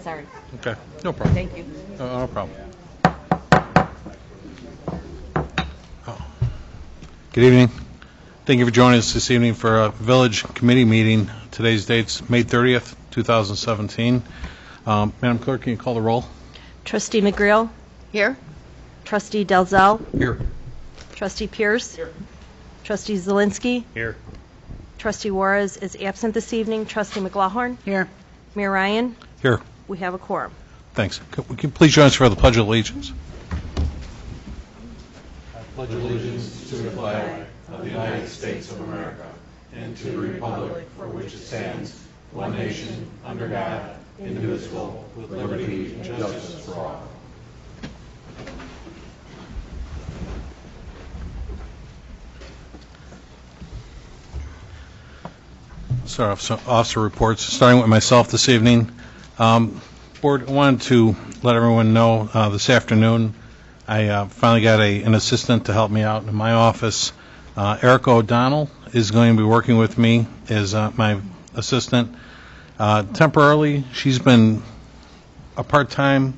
Sorry. Okay, no problem. Thank you. No problem. Good evening. Thank you for joining us this evening for a village committee meeting. Today's date's May 30th, 2017. Madam Clerk, can you call the roll? Trustee McGreal? Here. Trustee Dalzell? Here. Trustee Pierce? Here. Trustee Zielinski? Here. Trustee Juarez is absent this evening. Trustee McLaughlin? Here. Mayor Ryan? Here. We have a quorum. Thanks. Can you please join us for the Pledge of Allegiance? I pledge allegiance to the flag of the United States of America and to the republic for which it stands, one nation, under God, indivisible, with liberty and justice for all. Start off some officer reports, starting with myself this evening. Board, I wanted to let everyone know this afternoon I finally got an assistant to help me out in my office. Erica O'Donnell is going to be working with me as my assistant. Temporarily, she's been a part-time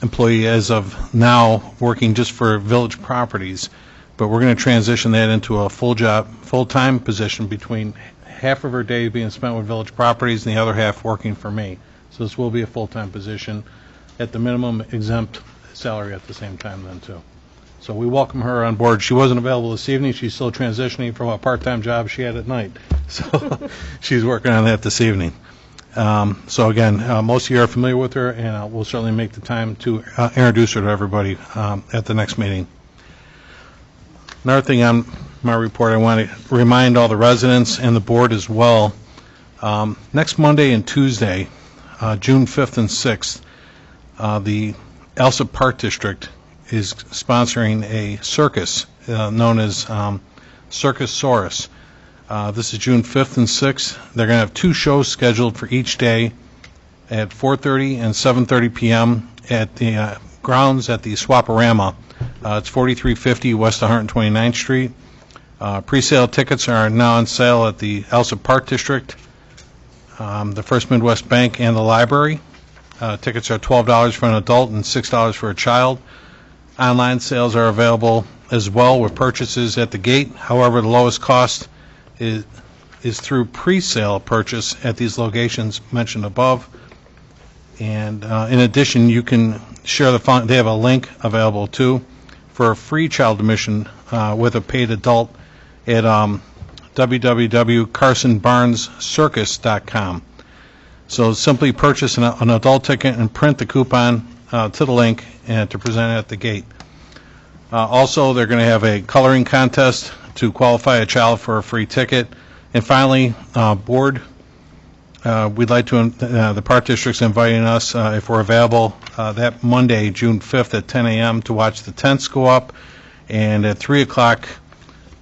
employee as of now, working just for village properties, but we're going to transition that into a full-time position, between half of her day being spent with village properties and the other half working for me. So this will be a full-time position at the minimum exempt salary at the same time then too. So we welcome her on board. She wasn't available this evening. She's still transitioning from a part-time job she had at night. So she's working on that this evening. So again, most of you are familiar with her, and we'll certainly make the time to introduce her to everybody at the next meeting. Another thing on my report, I want to remind all the residents and the board as well, next Monday and Tuesday, June 5th and 6th, the Alsip Park District is sponsoring a circus known as Circus Saurus. This is June 5th and 6th. They're going to have two shows scheduled for each day at 4:30 and 7:30 p.m. at the grounds at the Swaparama. It's 4350 West 129th Street. Pre-sale tickets are now on sale at the Alsip Park District, the First Midwest Bank, and the library. Tickets are $12 for an adult and $6 for a child. Online sales are available as well with purchases at the gate. However, the lowest cost is through pre-sale purchase at these locations mentioned above. And in addition, you can share the fund. They have a link available too for a free child admission with a paid adult at www.carsonbarnescircus.com. So simply purchase an adult ticket and print the coupon to the link and to present it at the gate. Also, they're going to have a coloring contest to qualify a child for a free ticket. And finally, board, we'd like to, the Park District's inviting us, if we're available, that Monday, June 5th at 10 a.m. to watch the tents go up. And at 3 o'clock,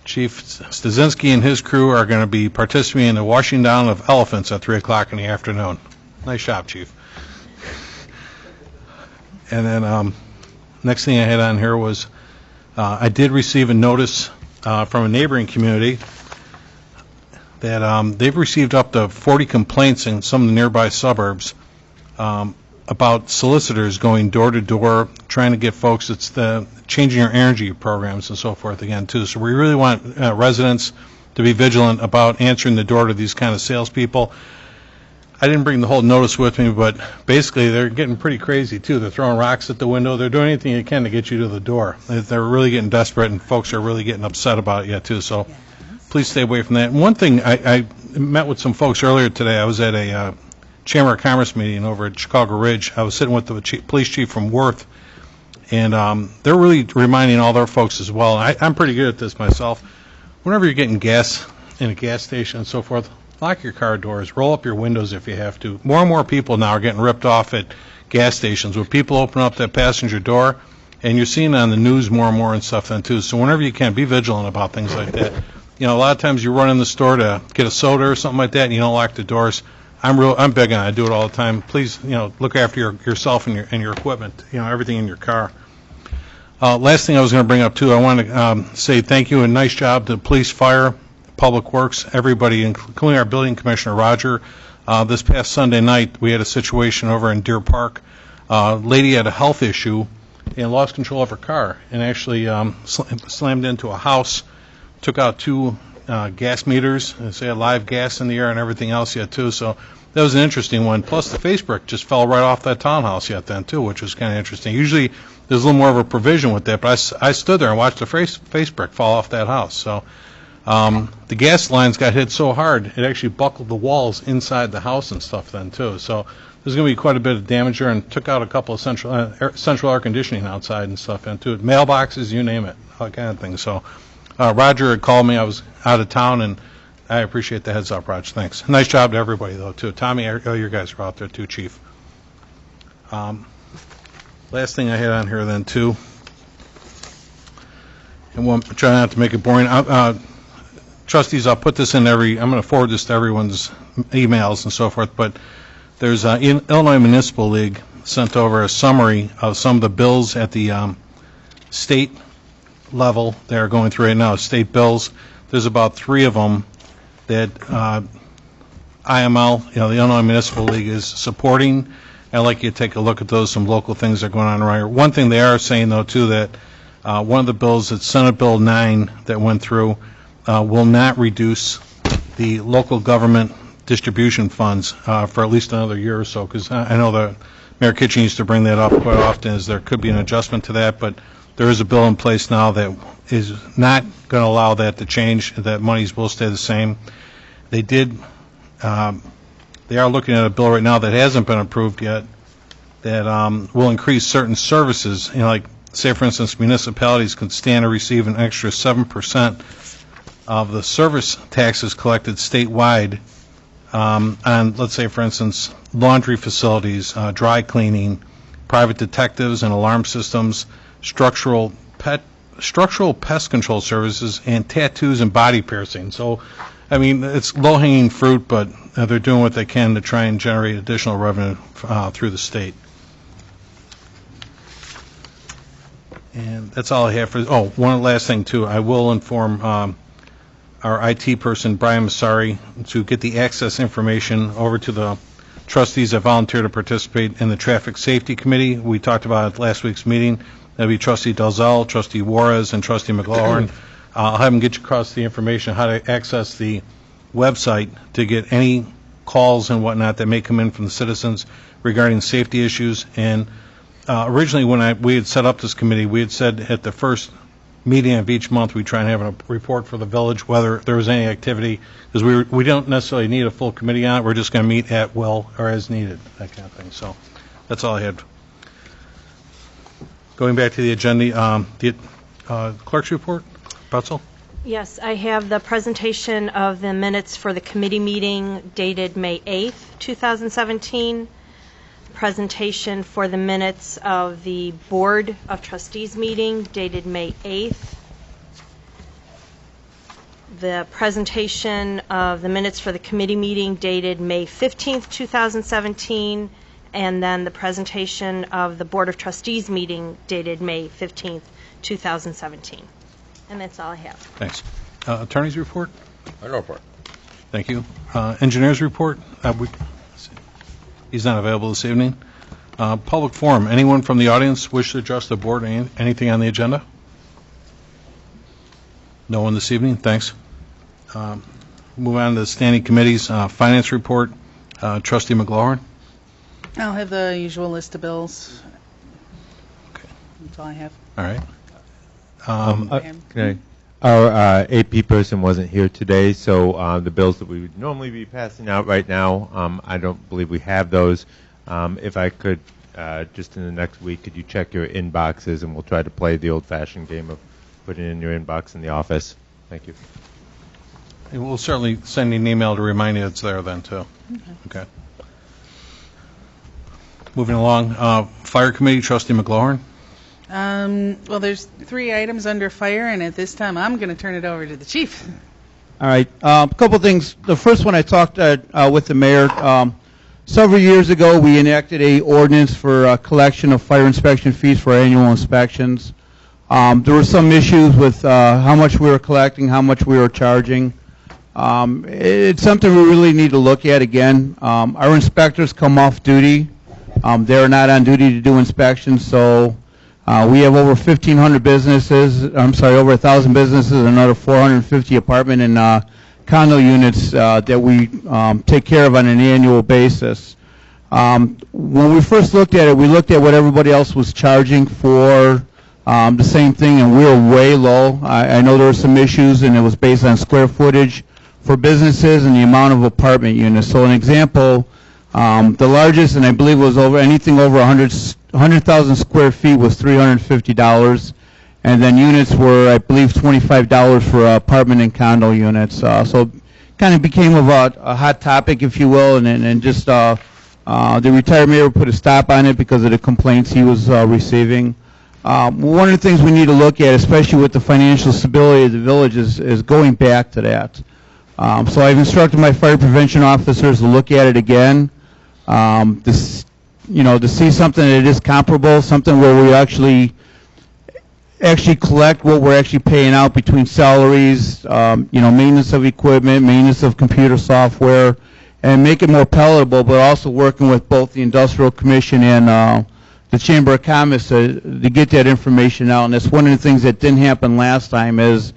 Chief Stasinski and his crew are going to be participating in the washing down of elephants at 3 o'clock in the afternoon. Nice job, Chief. And then next thing I had on here was I did receive a notice from a neighboring community that they've received up to 40 complaints in some of the nearby suburbs about solicitors going door to door trying to get folks. It's the changing your energy programs and so forth again too. So we really want residents to be vigilant about answering the door to these kind of salespeople. I didn't bring the whole notice with me, but basically they're getting pretty crazy too. They're throwing rocks at the window. They're doing anything they can to get you to the door. They're really getting desperate, and folks are really getting upset about it yet too. So please stay away from that. And one thing, I met with some folks earlier today. I was at a Chamber of Commerce meeting over at Chicago Ridge. I was sitting with the police chief from Worth, and they're really reminding all their folks as well. I'm pretty good at this myself. Whenever you're getting gas in a gas station and so forth, lock your car doors, roll up your windows if you have to. More and more people now are getting ripped off at gas stations where people open up that passenger door, and you're seeing it on the news more and more and stuff then too. So whenever you can, be vigilant about things like that. You know, a lot of times you run in the store to get a soda or something like that, and you don't lock the doors. I'm big on it. I do it all the time. Please, look after yourself and your equipment. Everything in your car. Last thing I was going to bring up too, I want to say thank you and nice job to police, fire, public works, everybody, including our building commissioner Roger. This past Sunday night, we had a situation over in Deer Park. Lady had a health issue and lost control of her car and actually slammed into a house, took out 2 gas meters, and they had live gas in the air and everything else yet, too. So that was an interesting one. Plus, the face brick just fell right off that townhouse yet then, too, which was kind of interesting. Usually, there's a little more of a provision with that, but I stood there and watched the face brick fall off that house. So the gas lines got hit so hard, it actually buckled the walls inside the house and stuff then, too. So there's going to be quite a bit of damage there, and took out a couple of central air conditioning outside and stuff then, too. Mailboxes, you name it, all kind of things. So Roger had called me. I was out of town, and I appreciate the heads up, Roger. Thanks. Nice job to everybody, though, too. Tommy, I know your guys are out there, too, Chief. Last thing I had on here, then, too, and we'll try not to make it boring. Trustees, I'll put this in I'm going to forward this to everyone's emails and so forth, but there's Illinois Municipal League sent over a summary of some of the bills at the state level that are going through right now, state bills. There's about 3 of them that IML, the Illinois Municipal League, is supporting. I'd like you to take a look at those, some local things that are going on around here. One thing they are saying, though, too, that one of the bills, that's Senate Bill 9 that went through, will not reduce the local government distribution funds for at least another year or so, because I know that Mayor Kitchen used to bring that up quite often, as there could be an adjustment to that, but there is a bill in place now that is not going to allow that to change, that monies will stay the same. They are looking at a bill right now that hasn't been approved yet that will increase certain services, like, say, for instance, municipalities could stand to receive an extra 7% of the service taxes collected statewide on, let's say, for instance, laundry facilities, dry cleaning, private detectives and alarm systems, structural pest control services, and tattoos and body piercing. So, I mean, it's low-hanging fruit, but they're doing what they can to try and generate additional revenue through the state. And that's all I have for. Oh, one last thing too. I will inform our IT person, Brian Massari, to get the access information over to the trustees that volunteer to participate in the Traffic Safety Committee. We talked about it at last week's meeting. That'll be Trustee Dalzell, Trustee Juarez, and Trustee McLaurin. I'll have them get you across the information how to access the website to get any calls and whatnot that may come in from the citizens regarding safety issues. And originally, when we had set up this committee, we had said at the first meeting of each month we try and have a report for the village whether there was any activity, because we don't necessarily need a full committee on it. We're just going to meet at will or as needed, that kind of thing. So that's all I had. Going back to the agenda, the clerk's report, Butzel? Yes, I have the presentation of the minutes for the committee meeting dated May 8th, 2017. Presentation for the minutes of the Board of Trustees meeting dated May 8th. The presentation of the minutes for the committee meeting dated May 15th, 2017. And then the presentation of the Board of Trustees meeting dated May 15th, 2017. And that's all I have. Thanks. Attorney's report? No report. Thank you. Engineer's report? He's not available this evening. Public forum. Anyone from the audience wish to address the board? Anything on the agenda? No one this evening. Thanks. Move on to the standing committees. Finance report. Trustee McLaurin. I'll have the usual list of bills. Okay. That's all I have. All right. Okay. Our AP person wasn't here today, so the bills that we would normally be passing out right now, I don't believe we have those. If I could, just in the next week, could you check your inboxes, and we'll try to play the old-fashioned game of putting it in your inbox in the office. Thank you. And we'll certainly send you an email to remind you it's there then, too. Okay. Moving along, Fire Committee, Trustee McLaurin. Well, there's 3 items under fire, and at this time, I'm going to turn it over to the chief. All right. A couple things. The first one, I talked with the mayor. Several years ago, we enacted a ordinance for collection of fire inspection fees for annual inspections. There were some issues with how much we were collecting, how much we were charging. It's something we really need to look at again. Our inspectors come off duty. They're not on duty to do inspections, so we have over 1,500 businesses, over 1,000 businesses, and another 450 apartment and condo units that we take care of on an annual basis. When we first looked at it, we looked at what everybody else was charging for the same thing, and we were way low. I know there were some issues, and it was based on square footage for businesses and the amount of apartment units. So an example, the largest, and I believe it was anything over 100,000 square feet was $350, and then units were, I believe, $25 for apartment and condo units. So kind of became a hot topic, if you will, and just the retired mayor put a stop on it because of the complaints he was receiving. One of the things we need to look at, especially with the financial stability of the village, is going back to that. So I've instructed my fire prevention officers to look at it again, to see something that is comparable, something where we actually collect what we're actually paying out between salaries, maintenance of equipment, maintenance of computer software, and make it more palatable, but also working with both the Industrial Commission and the Chamber of Commerce to get that information out. And that's one of the things that didn't happen last time is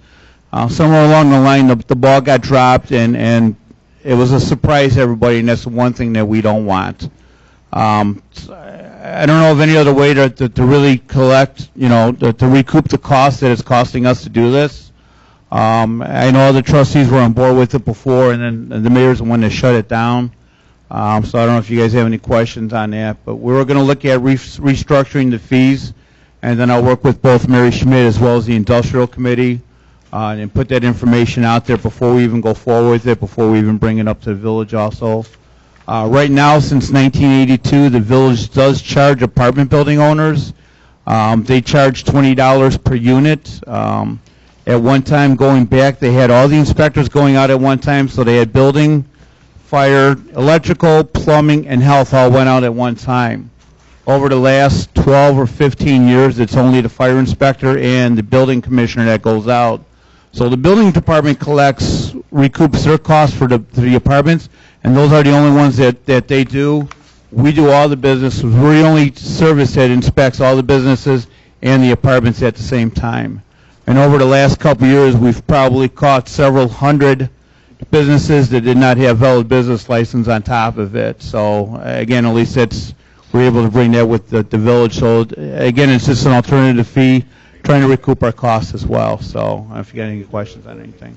somewhere along the line the ball got dropped, and it was a surprise to everybody, and that's the one thing that we don't want. I don't know of any other way to really collect, to recoup the cost that it's costing us to do this. I know the trustees were on board with it before, and then the mayor's the one that shut it down. So I don't know if you guys have any questions on that, but we were going to look at restructuring the fees, and then I'll work with both Mary Schmidt as well as the Industrial Committee and put that information out there before we even go forward with it, before we even bring it up to the village also. Right now, since 1982, the village does charge apartment building owners. They charge $20 per unit. At one time, going back, they had all the inspectors going out at one time, so they had building, fire, electrical, plumbing, and health all went out at one time. Over the last 12 or 15 years, it's only the fire inspector and the building commissioner that goes out. So the building department recoups their costs for the apartments, and those are the only ones that they do. We do all the business. We're the only service that inspects all the businesses and the apartments at the same time. And over the last couple of years, we've probably caught several hundred businesses that did not have valid business license on top of it. So again, at least we're able to bring that with the village. So again, it's just an alternative fee, trying to recoup our costs as well. So I don't know if you got any questions on anything.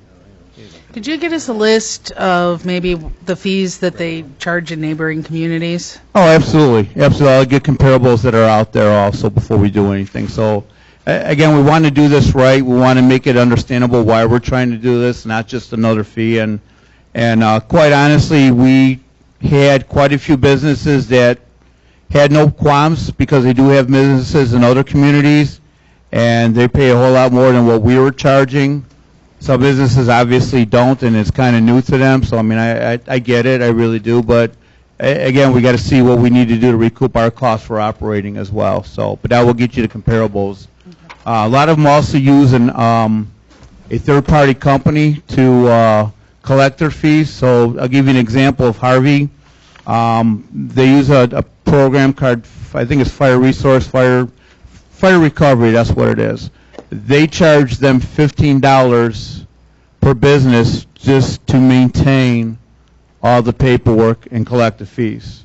Could you get us a list of maybe the fees that they charge in neighboring communities? Oh, absolutely. Absolutely. I'll get comparables that are out there also before we do anything. So again, we want to do this right. We want to make it understandable why we're trying to do this, not just another fee. And quite honestly, we had quite a few businesses that had no qualms because they do have businesses in other communities, and they pay a whole lot more than what we were charging. Some businesses obviously don't, and it's kind of new to them. So, I mean, I get it. I really do. But, again, we got to see what we need to do to recoup our costs for operating as well. So, but that will get you the comparables. A lot of them also use a third-party company to collect their fees. So I'll give you an example of Harvey. They use a program called, I think it's Fire Recovery, that's what it is. They charge them $15 per business just to maintain all the paperwork and collect the fees.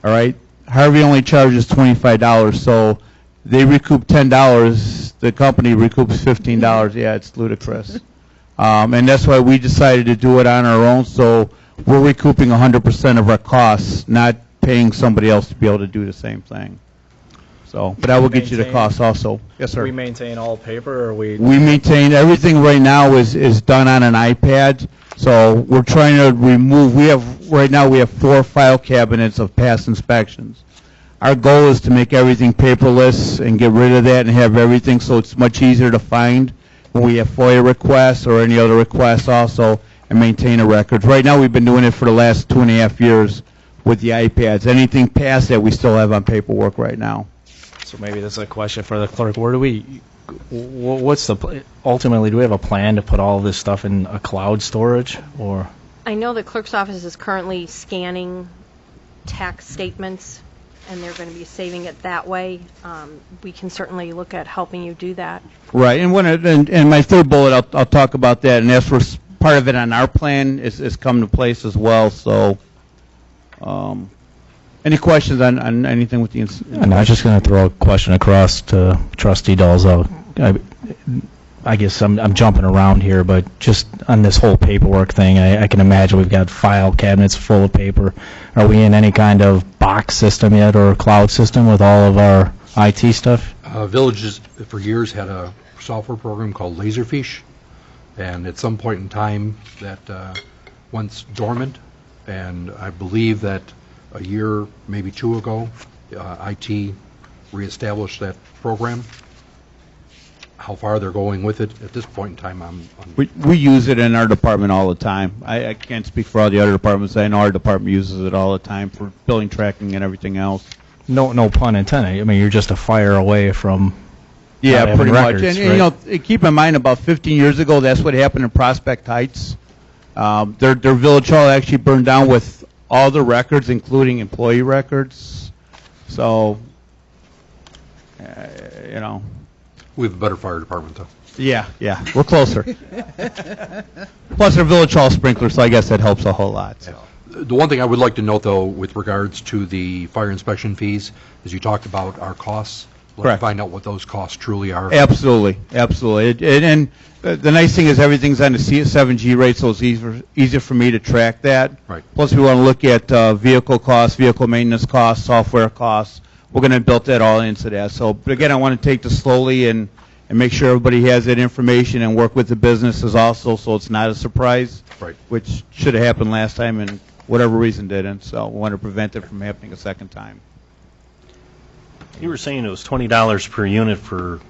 All right? Harvey only charges $25, so they recoup $10. The company recoups $15. Yeah, it's ludicrous. And that's why we decided to do it on our own, so we're recouping 100% of our costs, not paying somebody else to be able to do the same thing. So, but I will get you the costs also. Yes, sir. We maintain all paper, or we maintain everything right now is done on an iPad. So we're trying to remove. Right now we have 4 file cabinets of past inspections. Our goal is to make everything paperless and get rid of that and have everything so it's much easier to find when we have FOIA requests or any other requests also, and maintain a record. Right now we've been doing it for the last 2.5 years with the iPads. Anything past that we still have on paperwork right now. So maybe that's a question for the clerk. Where do we what's ultimately, do we have a plan to put all this stuff in a cloud storage, or? I know the clerk's office is currently scanning tax statements, and they're going to be saving it that way. We can certainly look at helping you do that. Right, and my third bullet, I'll talk about that, and that's where part of it on our plan is come to place as well. So, any questions on anything with the? And I was just going to throw a question across to Trustee Dalzell. I guess I'm jumping around here, but just on this whole paperwork thing, I can imagine we've got file cabinets full of paper. Are we in any kind of box system yet or cloud system with all of our IT stuff? Villages for years had a software program called Laserfish, and at some point in time that went dormant, and I believe that a year, maybe two ago, IT reestablished that program. How far they're going with it at this point in time, We use it in our department all the time. I can't speak for all the other departments. I know our department uses it all the time for billing tracking and everything else. No pun intended. I mean, you're just a fire away from Yeah, not pretty having much. records, And right? you know, keep in mind, about 15 years ago, that's what happened in Prospect Heights. Their village hall actually burned down with all the records, including employee records. So, you know. we have a better fire department, though. Yeah, we're closer. Plus, our village hall sprinkler, so I guess that helps a whole lot. So. The one thing I would like to note, though, with regards to the fire inspection fees, is you talked about our costs. Let's Correct. find out what those costs truly are. Absolutely. And the nice thing is everything's on the 7G rate, so it's easier for me to track that. Right. Plus, we want to look at vehicle costs, vehicle maintenance costs, software costs. We're going to build that all into that. So, but again, I want to take this slowly and make sure everybody has that information and work with the businesses also, so it's not a surprise. Right. Which should have happened last time and whatever reason didn't. So we want to prevent it from happening a second time. You were saying it was $20 per unit for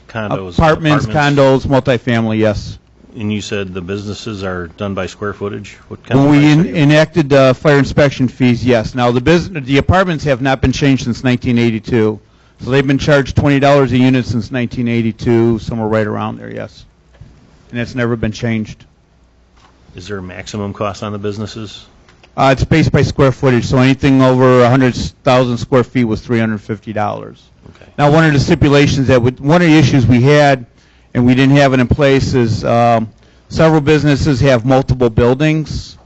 condos. Apartments, condos, multifamily, yes. And you said the businesses are done by square footage? What kind When of we price are you- enacted fire inspection fees, yes. Now, the apartments have not been changed since 1982. So they've been charged $20 a unit since 1982, somewhere right around there, yes. And it's never been changed. Is there a maximum cost on the businesses? It's based by square footage, so anything over 100,000 square feet was $350. Okay. Now, one of the stipulations one of the issues we had, and we didn't have it in place, is several businesses have multiple buildings.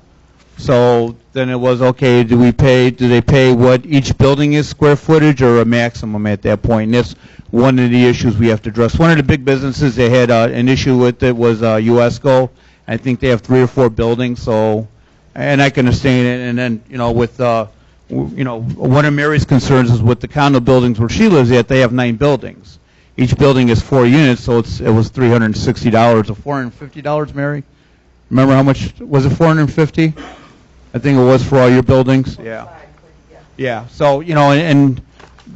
So then it was, okay, do they pay what each building is square footage or a maximum at that point? And that's one of the issues we have to address. One of the big businesses they had an issue with it was USCO. I think they have 3 or 4 buildings, so, and I can understand it. And then, with, one of Mary's concerns is with the condo buildings where she lives at, they have 9 buildings. Each building is 4 units, so it was $360 or $450, Mary? Remember how much, was it $450? I think it was for all your buildings? Yeah. Yeah, so, and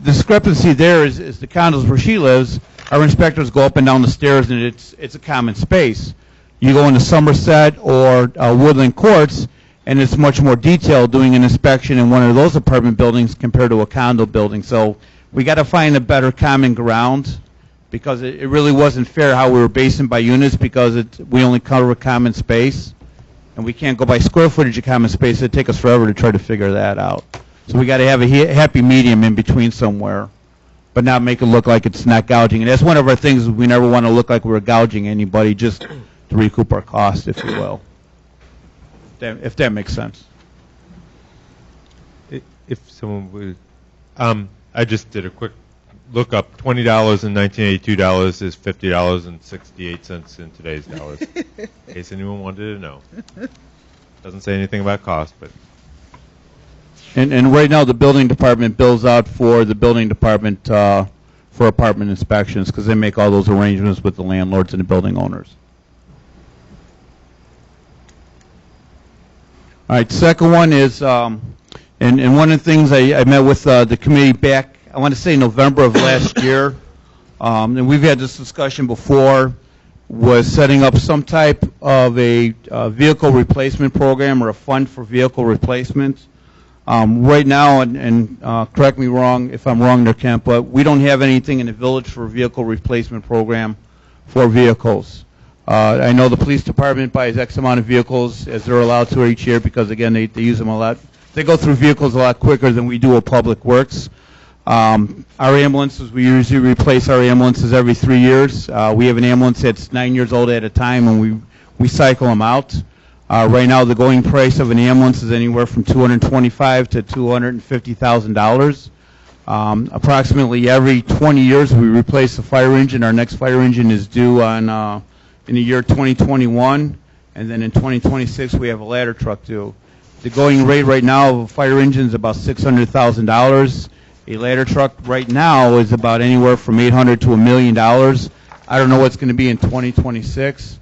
discrepancy there is the condos where she lives, our inspectors go up and down the stairs, and it's a common space. You go into Somerset or Woodland Courts, and it's much more detailed doing an inspection in one of those apartment buildings compared to a condo building. So we got to find a better common ground, because it really wasn't fair how we were basing by units, because we only cover a common space, and we can't go by square footage of common space. It'd take us forever to try to figure that out. So we got to have a happy medium in between somewhere, but not make it look like it's not gouging. And that's one of our things. We never want to look like we're gouging anybody, just to recoup our cost, if you will. If that makes sense. If someone would, I just did a quick lookup. $20 in 1982 is $50.68 in today's dollars. In case anyone wanted to know. Doesn't say anything about cost, but. And right now, the building department bills out for the building department for apartment inspections, because they make all those arrangements with the landlords and the building owners. All right, second one is, and one of the things I met with the committee back, I want to say November of last year, and we've had this discussion before, was setting up some type of a vehicle replacement program or a fund for vehicle replacement. Right now, and correct me wrong if I'm wrong there, Kent, but we don't have anything in the village for a vehicle replacement program. for vehicles. I know the police department buys X amount of vehicles as they're allowed to each year because, again, they use them a lot. They go through vehicles a lot quicker than we do at Public Works. Our ambulances, we usually replace our ambulances every 3 years. We have an ambulance that's 9 years old at a time, and we cycle them out. Right now, the going price of an ambulance is anywhere from $225,000 to $250,000. Approximately every 20 years, we replace the fire engine. Our next fire engine is due in the year 2021, and then in 2026, we have a ladder truck due. The going rate right now of a fire engine is about $600,000. A ladder truck right now is about anywhere from $800,000 to $1 million. I don't know what's going to be in 2026,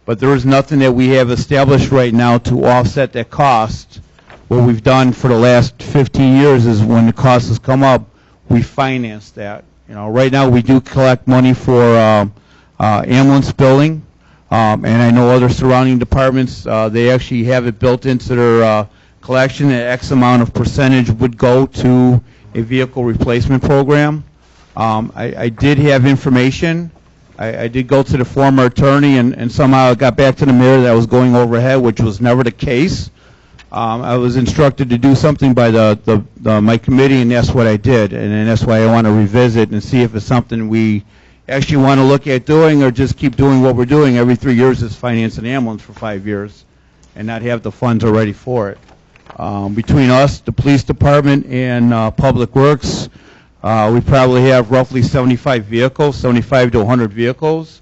but there is nothing that we have established right now to offset that cost. What we've done for the last 15 years is when the cost has come up, we finance that. Right now we do collect money for ambulance billing, and I know other surrounding departments, they actually have it built into their collection that X amount of percentage would go to a vehicle replacement program. I did have information. I did go to the former attorney, and somehow it got back to the mayor that was going overhead, which was never the case. I was instructed to do something by my committee, and that's what I did. And that's why I want to revisit and see if it's something we actually want to look at doing, or just keep doing what we're doing every 3 years is finance an ambulance for 5 years and not have the funds already for it. Between us, the police department, and Public Works, we probably have roughly 75 vehicles, 75 to 100 vehicles.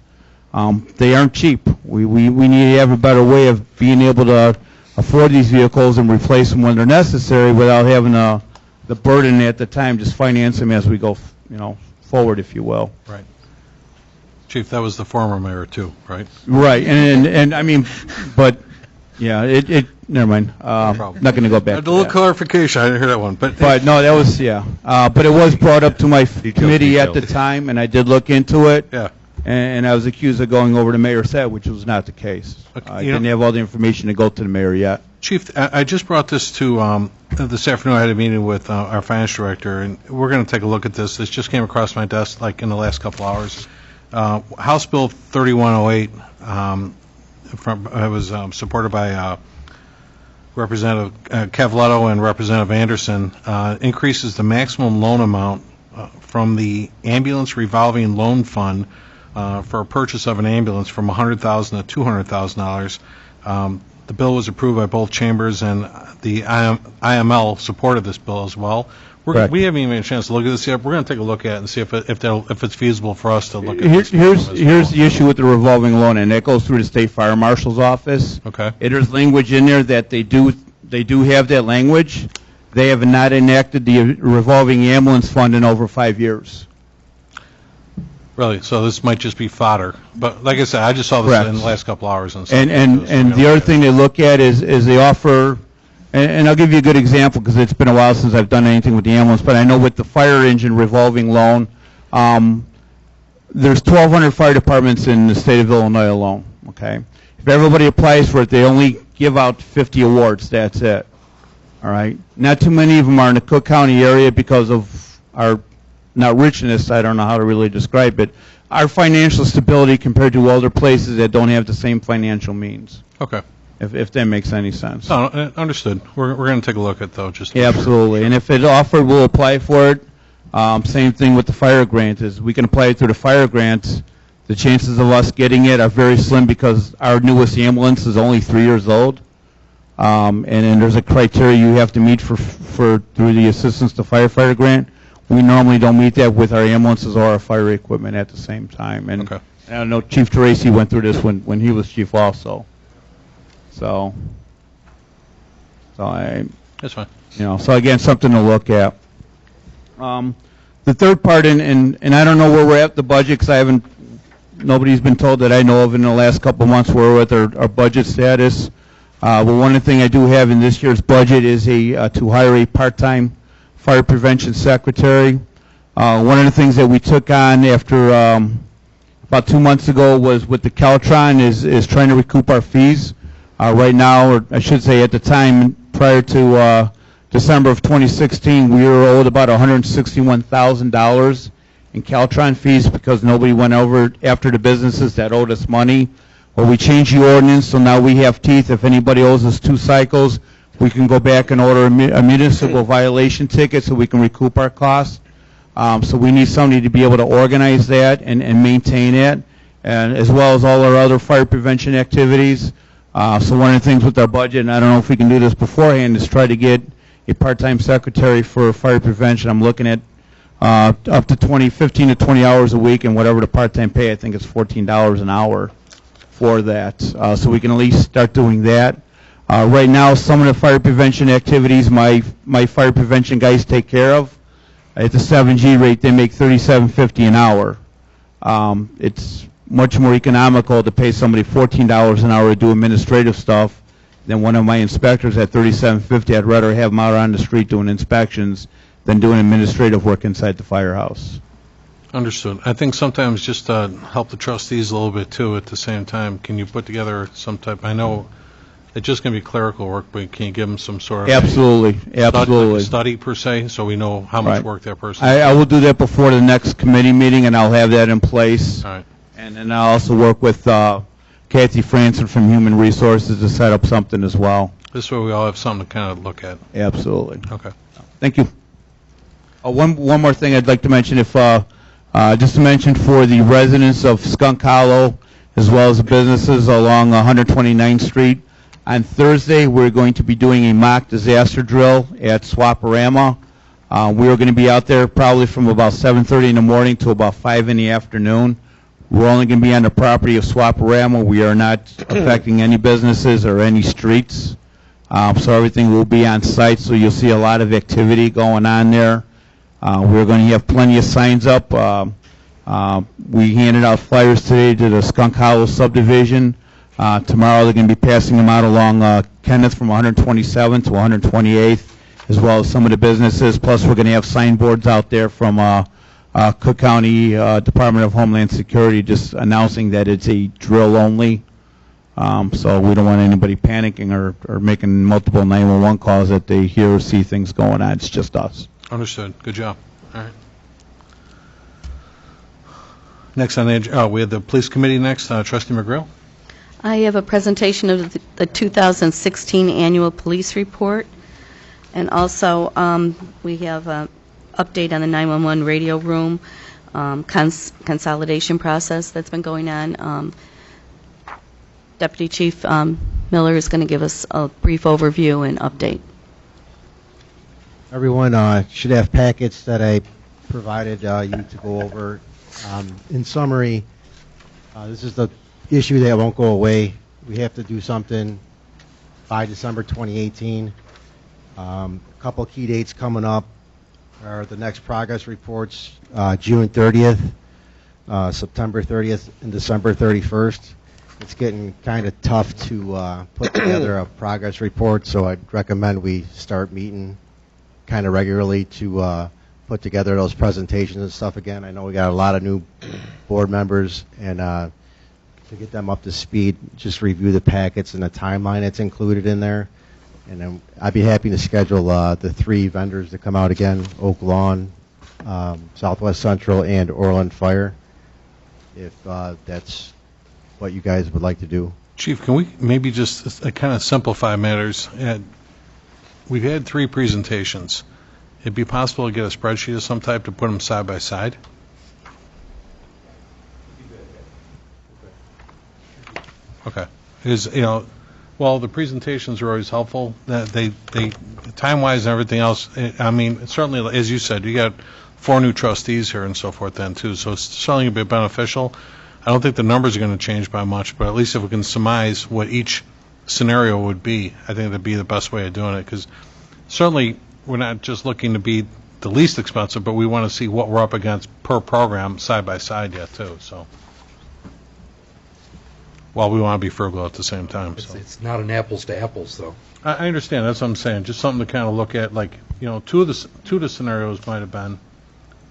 They aren't cheap. We need to have a better way of being able to afford these vehicles and replace them when they're necessary without having the burden at the time, just finance them as we go, forward, if you will. Right. Chief, that was the former mayor too, right? Right, and I mean, but yeah, never mind. Not going to go back. A little clarification. I didn't hear that one, but no, that was but it was brought up to my committee at the time, and I did look into it. Yeah. And I was accused of going over the mayor's head, which was not the case. Okay, I didn't have all the information to go to the mayor yet. Chief, I just brought this to this afternoon. I had a meeting with our finance director, and we're going to take a look at this. This just came across my desk like in the last couple hours. House Bill 3108 was supported by Representative Cavallotto and Representative Anderson, increases the maximum loan amount from the ambulance revolving loan fund for a purchase of an ambulance from $100,000 to $200,000. The bill was approved by both chambers, and the IML supported this bill as well. We haven't even had a chance to look at this yet. We're going to take a look at it and see if it's feasible for us to look at this. Here's the issue with the revolving loan, and that goes through the state fire marshal's office. Okay. There's language in there that they do have that language. They have not enacted the revolving ambulance fund in over 5 years. Really? So this might just be fodder. But like I said, I just saw this in the last couple hours. And the other thing they look at is they offer, and I'll give you a good example because it's been a while since I've done anything with the ambulance, but I know with the fire engine revolving loan, there's 1,200 fire departments in the state of Illinois alone, okay? If everybody applies for it, they only give out 50 awards. That's it. All right? Not too many of them are in the Cook County area because of our not richness, I don't know how to really describe it, our financial stability compared to other places that don't have the same financial means. Okay. If that makes any sense. No, understood. We're going to take a look at it, though. Just absolutely. And if it's offered, we'll apply for it. Same thing with the fire grant is we can apply it through the fire grant. The chances of us getting it are very slim because our newest ambulance is only 3 years old. And then there's a criteria you have to meet for through the assistance to firefighter grant. We normally don't meet that with our ambulances or our fire equipment at the same time. And okay. I know Chief Tracy went through this when he was chief also. So that's fine. So again, something to look at. The third part, and I don't know where we're at the budget because nobody's been told that I know of in the last couple of months where we're at our budget status. But one of the things I do have in this year's budget is to hire a part-time fire prevention secretary. One of the things that we took on after about 2 months ago was with the Caltron is trying to recoup our fees. Right now, or I should say at the time prior to December of 2016, we were owed about $161,000 and Caltron fees because nobody went over after the businesses that owed us money. Well, we changed the ordinance, so now we have teeth. If anybody owes us 2 cycles, we can go back and order a municipal violation ticket so we can recoup our costs. So we need somebody to be able to organize that and maintain it, and as well as all our other fire prevention activities. So one of the things with our budget, and I don't know if we can do this beforehand, is try to get a part-time secretary for fire prevention. I'm looking at up to 15 to 20 hours a week, and whatever the part-time pay, I think it's $14 an hour for that. So we can at least start doing that. Right now, some of the fire prevention activities my fire prevention guys take care of. At the 7G rate, they make $37.50 an hour. It's much more economical to pay somebody $14 an hour to do administrative stuff than one of my inspectors at $37.50. I'd rather have them out on the street doing inspections than doing administrative work inside the firehouse. Understood. I think sometimes just help the trustees a little bit, too, at the same time. Can you put together some type, I know it's just going to be clerical work, but can you give them some sort of Absolutely. study, per se, so we know how much Right. work that person I will do that before the next committee meeting, and I'll have that in place. All right. And then I'll also work with Kathy Franson from Human Resources to set up something as well. This way we all have something to kind of look at. Absolutely. Okay. Thank you. One more thing I'd like to mention, just to mention for the residents of Skunk Hollow, as well as the businesses along 129th Street, on Thursday we're going to be doing a mock disaster drill at Swaparama. We are going to be out there probably from about 7:30 in the morning to about 5 in the afternoon. We're only going to be on the property of Swaparama. We are not affecting any businesses or any streets. So everything will be on site, so you'll see a lot of activity going on there. We're going to have plenty of signs up. We handed out flyers today to the Skunk Hollow subdivision. Tomorrow they're going to be passing them out along Kenneth from 127th to 128th, as well as some of the businesses. Plus we're going to have signboards out there from Cook County Department of Homeland Security just announcing that it's a drill only. So we don't want anybody panicking or making multiple 911 calls that they hear or see things going on. It's just us. Understood. Good job. All right. Next on the we have the police committee next. Trustee McGrill. I have a presentation of the 2016 annual police report, and also we have an update on the 911 radio room consolidation process that's been going on. Deputy Chief Miller is going to give us a brief overview and update. Everyone should have packets that I provided you to go over. In summary, this is the issue that won't go away. We have to do something by December 2018. A couple key dates coming up are the next progress reports, June 30th, September 30th, and December 31st. It's getting kind of tough to put together a progress report, so I'd recommend we start meeting kind of regularly to put together those presentations and stuff again. I know we got a lot of new board members, and to get them up to speed, just review the packets and the timeline that's included in there. And then I'd be happy to schedule the 3 vendors to come out again, Oak Lawn, Southwest Central, and Orland Fire, if that's what you guys would like to do. Chief, can we maybe just kind of simplify matters? We've had 3 presentations. It'd be possible to get a spreadsheet of some type to put them side by side? Okay. Well, the presentations are always helpful. They time-wise and everything else, I mean, certainly, as you said, you got 4 new trustees here and so forth then, too, so it's certainly going to be beneficial. I don't think the numbers are going to change by much, but at least if we can surmise what each scenario would be, I think that'd be the best way of doing it, because certainly we're not just looking to be the least expensive, but we want to see what we're up against per program side by side yet, too, so. While we want to be frugal at the same time. So. It's not an apples to apples, though. I understand. That's what I'm saying. Just something to kind of look at, like, two of the scenarios might have been,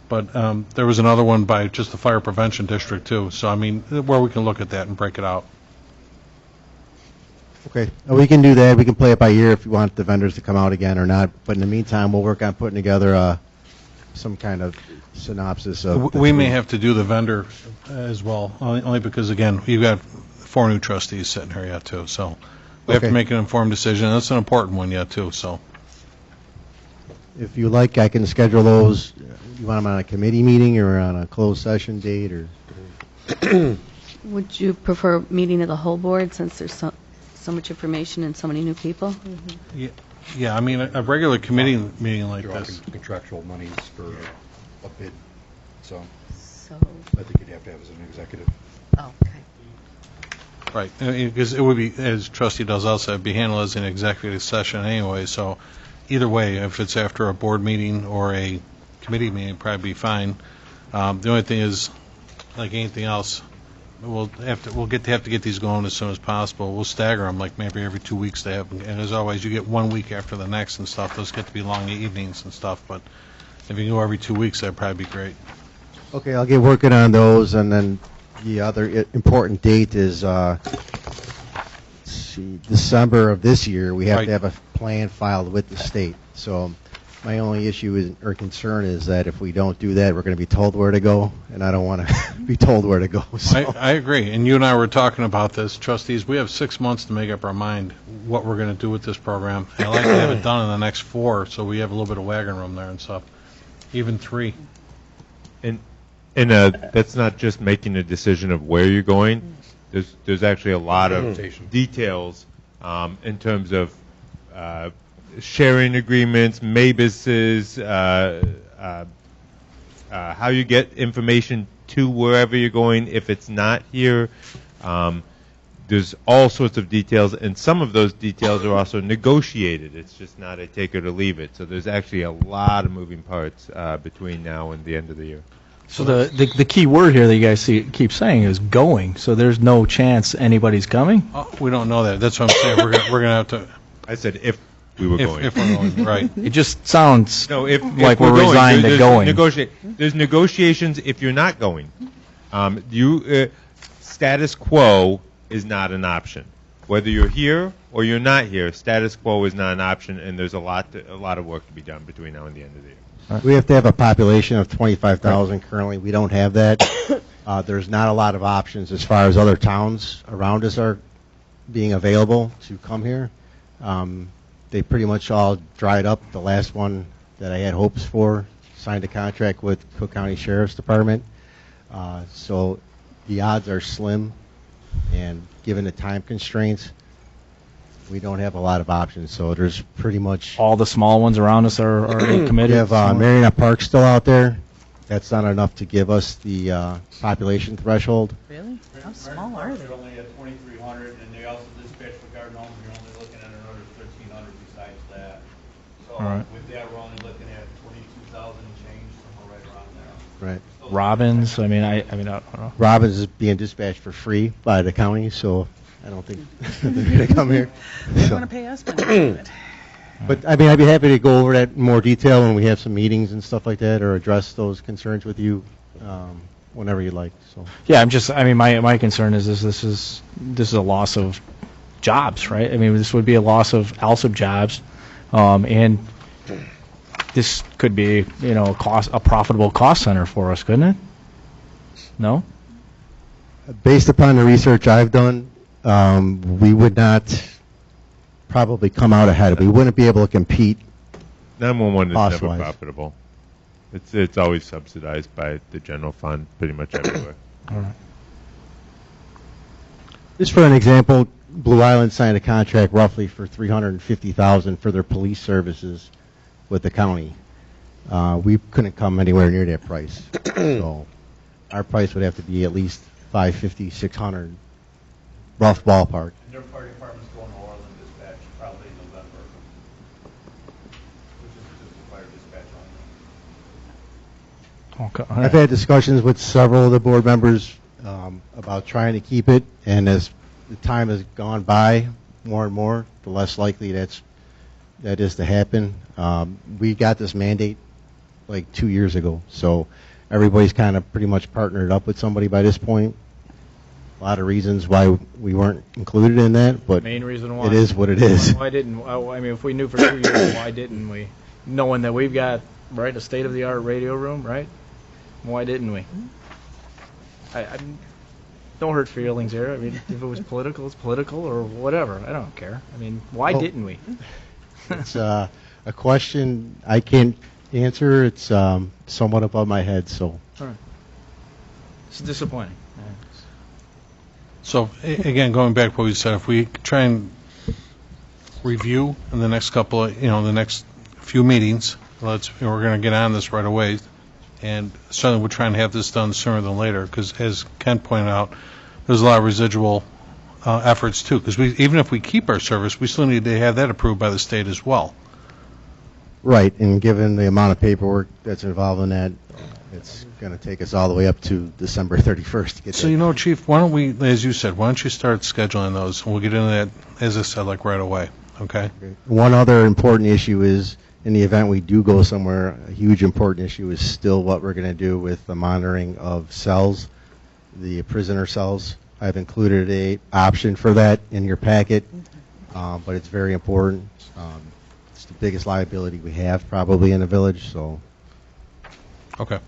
but there was another one by just the fire prevention district, too. So, I mean, where we can look at that and break it out. Okay. We can do that. We can play it by ear if you want the vendors to come out again or not. But in the meantime, we'll work on putting together some kind of synopsis of. We may have to do the vendor as well, only because, again, you've got 4 new trustees sitting here yet, too, so we have to Okay. make an informed decision. That's an important one yet, too, so. If you like, I can schedule those. You want them on a committee meeting or on a closed session date, or? Would you prefer meeting of the whole board since there's so much information and so many new people? Yeah, I mean, a regular committee meeting like You're this. offering contractual monies for a bid, so So, I think you'd have to have as an executive. oh, okay. Right, because it would be, as trustee does also, it'd be handled as an executive session anyway, so either way, if it's after a board meeting or a committee meeting, it'd probably be fine. The only thing is, like anything else, we'll have to get these going as soon as possible. We'll stagger them, like maybe every 2 weeks they have, and as always, you get 1 week after the next and stuff. Those get to be long evenings and stuff, but if you can go every 2 weeks, that'd probably be great. Okay, I'll get working on those, and then the other important date is, December of this year. We have Right. to have a plan filed with the state. So my only issue is, or concern is that if we don't do that, we're going to be told where to go, and I don't want to be told where to go. So. I agree, and you and I were talking about this, trustees. We have 6 months to make up our mind what we're going to do with this program. And I'd like to have it done in the next 4, so we have a little bit of wagon room there and stuff. Even 3. And that's not just making a decision of where you're going. There's actually a lot of details in terms of sharing agreements, MABISs, how you get information to wherever you're going if it's not here. There's all sorts of details, and some of those details are also negotiated. It's just not a take it or leave it. So there's actually a lot of moving parts between now and the end of the year. So the key word here that you guys keep saying is going. So there's no chance anybody's coming? We don't know that. That's what I'm saying. We're going to have to, I said if we were going. if we're going, right. It just sounds No, if like we're we're going, resigned to going. There's negotiations if you're not going. Status quo is not an option. Whether you're here or you're not here, status quo is not an option, and there's a lot of work to be done between now and the end of the year. We have to have a population of 25,000 currently. We don't have that. There's not a lot of options as far as other towns around us are being available to come here. They pretty much all dried up. The last one that I had hopes for signed a contract with Cook County Sheriff's Department. So the odds are slim, and given the time constraints, we don't have a lot of options. So there's pretty much... All the small ones around us are already committed? We have Marina Park still out there. That's not enough to give us the population threshold. Really? How small are they? They're only at 2,300, and they also dispatch for garden homes. You're only looking at another 1,300 besides that. So All right. with that, we're only looking at 22,000 and change, somewhere right around there. Right. Robins, I don't know. Robbins is being dispatched for free by the county, so I don't think they're going to come here. They So- want to pay us money to do it. But, I mean, I'd be happy to go over that in more detail when we have some meetings and stuff like that, or address those concerns with you whenever you like, so. Yeah, my concern is this is a loss of jobs, right? I mean, this would be a loss of Alsip jobs, and this could be, a profitable cost center for us, couldn't it? No? Based upon the research I've done, we would not probably come out ahead. We wouldn't be able to compete. 911 is never Cost-wise. profitable. It's always subsidized by the general fund, pretty much everywhere. All right. Just for an example, Blue Island signed a contract roughly for $350,000 for their police services with the county. We couldn't come anywhere near that price. So our price would have to be at least $550, $600, rough ballpark. And their fire department's going to Orland dispatch probably in November, which is just the fire dispatch only. Okay. all I've right. had discussions with several of the board members about trying to keep it, and as the time has gone by more and more, the less likely that is to happen. We got this mandate like 2 years ago, so everybody's kind of pretty much partnered up with somebody by this point. A lot of reasons why we weren't included in that, but Main reason why. it is what it is. Why didn't, if we knew for 2 years, why didn't we? Knowing that we've got right? A state-of-the-art radio room, right? Why didn't we? I don't hurt feelings here. I mean, if it was political, it's political, or whatever. I don't care. I mean, why didn't we? It's a question I can't answer. It's somewhat above my head, so. All right. It's disappointing. So, again, going back to what we said, if we try and review in the next couple of, the next few meetings, we're going to get on this right away, and certainly we're trying to have this done sooner than later, because as Ken pointed out, there's a lot of residual efforts too, because even if we keep our service, we still need to have that approved by the state as well. Right, and given the amount of paperwork that's involved in that, it's going to take us all the way up to December 31st to get So, that. Chief, why don't we, as you said, why don't you start scheduling those, and we'll get into that, as I said, like right away, okay? One other important issue is, in the event we do go somewhere, a huge important issue is still what we're going to do with the monitoring of cells, the prisoner cells. I've included a option for that in your packet, but it's very important. It's the biggest liability we have probably in the village, so. Okay.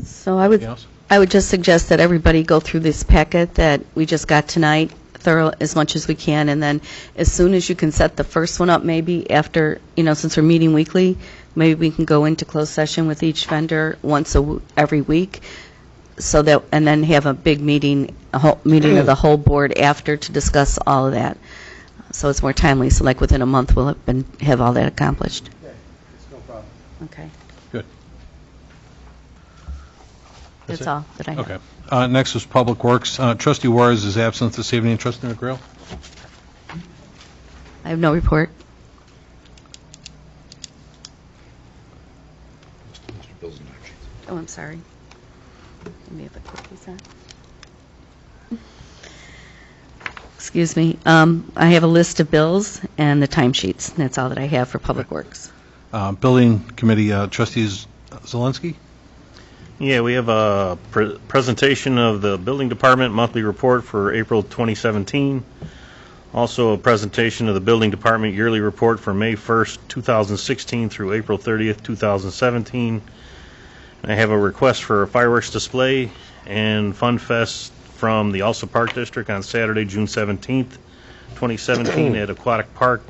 So Anything else? I would just suggest that everybody go through this packet that we just got tonight, thorough as much as we can, and then as soon as you can set the first one up, maybe after, since we're meeting weekly, maybe we can go into closed session with each vendor once every week, so that, and then have a big meeting, a whole meeting of the whole board after to discuss all of that. So it's more timely. So like within a month, we'll have all that accomplished. Okay, it's no problem. Okay. Good. That's all that I have. Okay. Next is Public Works. Trustee Juarez is absent this evening. Trustee McGrail? I have no report. Oh, I'm sorry. Let me have a quick piece on. Excuse me. I have a list of bills and the timesheets. That's all that I have for Public Works. Building Committee, Trustees Zelensky? Yeah, we have a presentation of the Building Department monthly report for April 2017. Also a presentation of the Building Department yearly report for May 1st, 2016 through April 30th, 2017. I have a request for a fireworks display and Fun Fest from the Alsip Park District on Saturday, June 17th, 2017 at Aquatic Park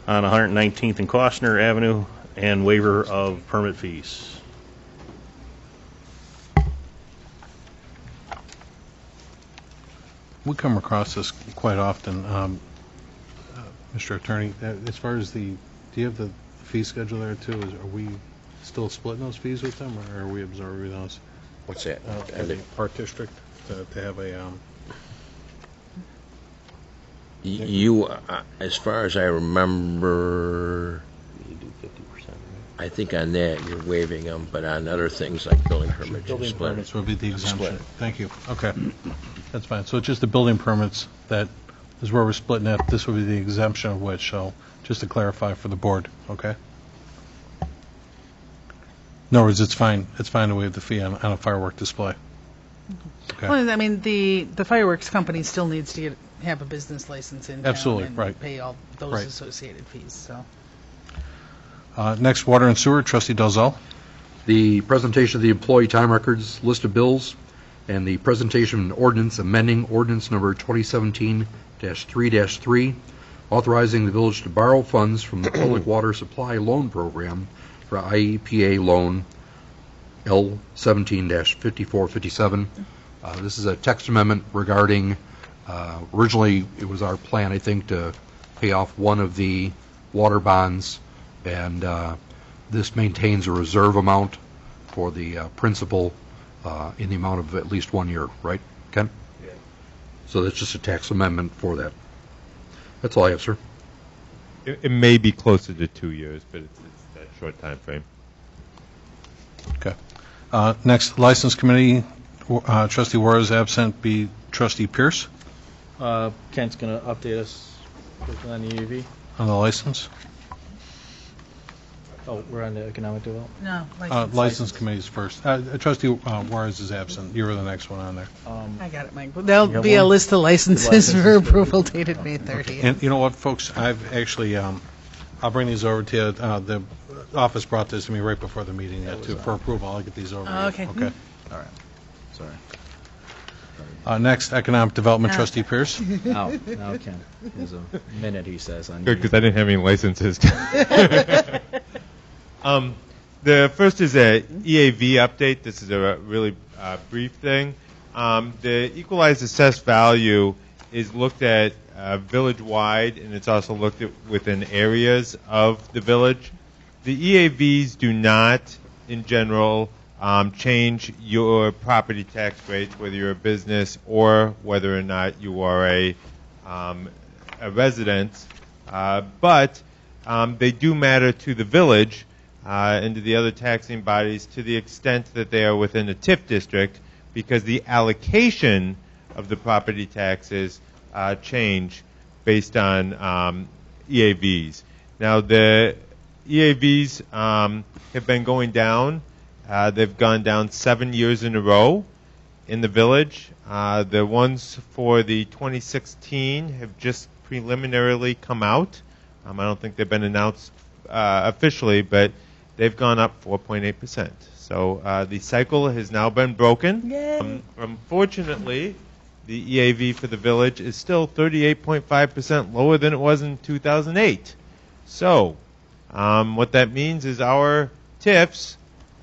on 119th and Costner Avenue, and waiver of permit fees. We come across this quite often, Mr. Attorney. As far as do you have the fee schedule there too? Are we still splitting those fees with them, or are we absorbing those? What's that? As a park district to have a. You, as far as I remember, You do 50%, right? I think on that you're waiving them, but on other things like building permits, you Building split permits it. would be the exemption. Split. Thank you. Okay, that's fine. So it's just the building permits that is where we're splitting it. This would be the exemption of which. So just to clarify for the board, okay? In other words, it's fine. It's fine to waive the fee on a firework display. Okay. Well, I mean, the fireworks company still needs to have a business license in town. Absolutely, and right. pay all those Right. associated fees, so. Next, Water and Sewer, Trustee Dalzell. The presentation of the employee time records, list of bills, and the presentation of an ordinance amending ordinance number 2017-3-3, authorizing the village to borrow funds from the Public Water Supply Loan Program for IEPA loan L17-5457. This is a text amendment regarding, originally it was our plan, I think, to pay off one of the water bonds, and this maintains a reserve amount for the principal in the amount of at least 1 year, right, Ken? Yeah. So that's just a tax amendment for that. That's all I have, sir. It may be closer to 2 years, but it's that short time frame. Okay. Next, License Committee, Trustee Juarez absent, be Trustee Pierce Kent's going to update us on the EUV. on the license. Oh, we're on the economic development. No, License Committee's first. Trustee Juarez is absent. You were the next one on there. I got it, Mike. There'll You have be a one? list of licenses Licenses for for- approval dated May 30th. And you know what, folks? I've actually, I'll bring these over to you. The office brought this to me right before the meeting for approval. I'll get these over. Oh, to you. okay. Okay. All right. Sorry. Next, Economic Development, Trustee Pierce. Now, Ken, there's a minute, he says, on Good, you. because I didn't have any licenses. The first is a EAV update. This is a really brief thing. The equalized assessed value is looked at village-wide, and it's also looked at within areas of the village. The EAVs do not, in general, change your property tax rates, whether you're a business or whether or not you are a resident. But they do matter to the village and to the other taxing bodies to the extent that they are within a TIF district, because the allocation of the property taxes change based on EAVs. Now, the EAVs have been going down. They've gone down 7 years in a row in the village. The ones for the 2016 have just preliminarily come out. I don't think they've been announced officially, but they've gone up 4.8%. So the cycle has now been broken. Unfortunately, the EAV for the village is still 38.5% lower than it was in 2008. So what that means is our TIFs,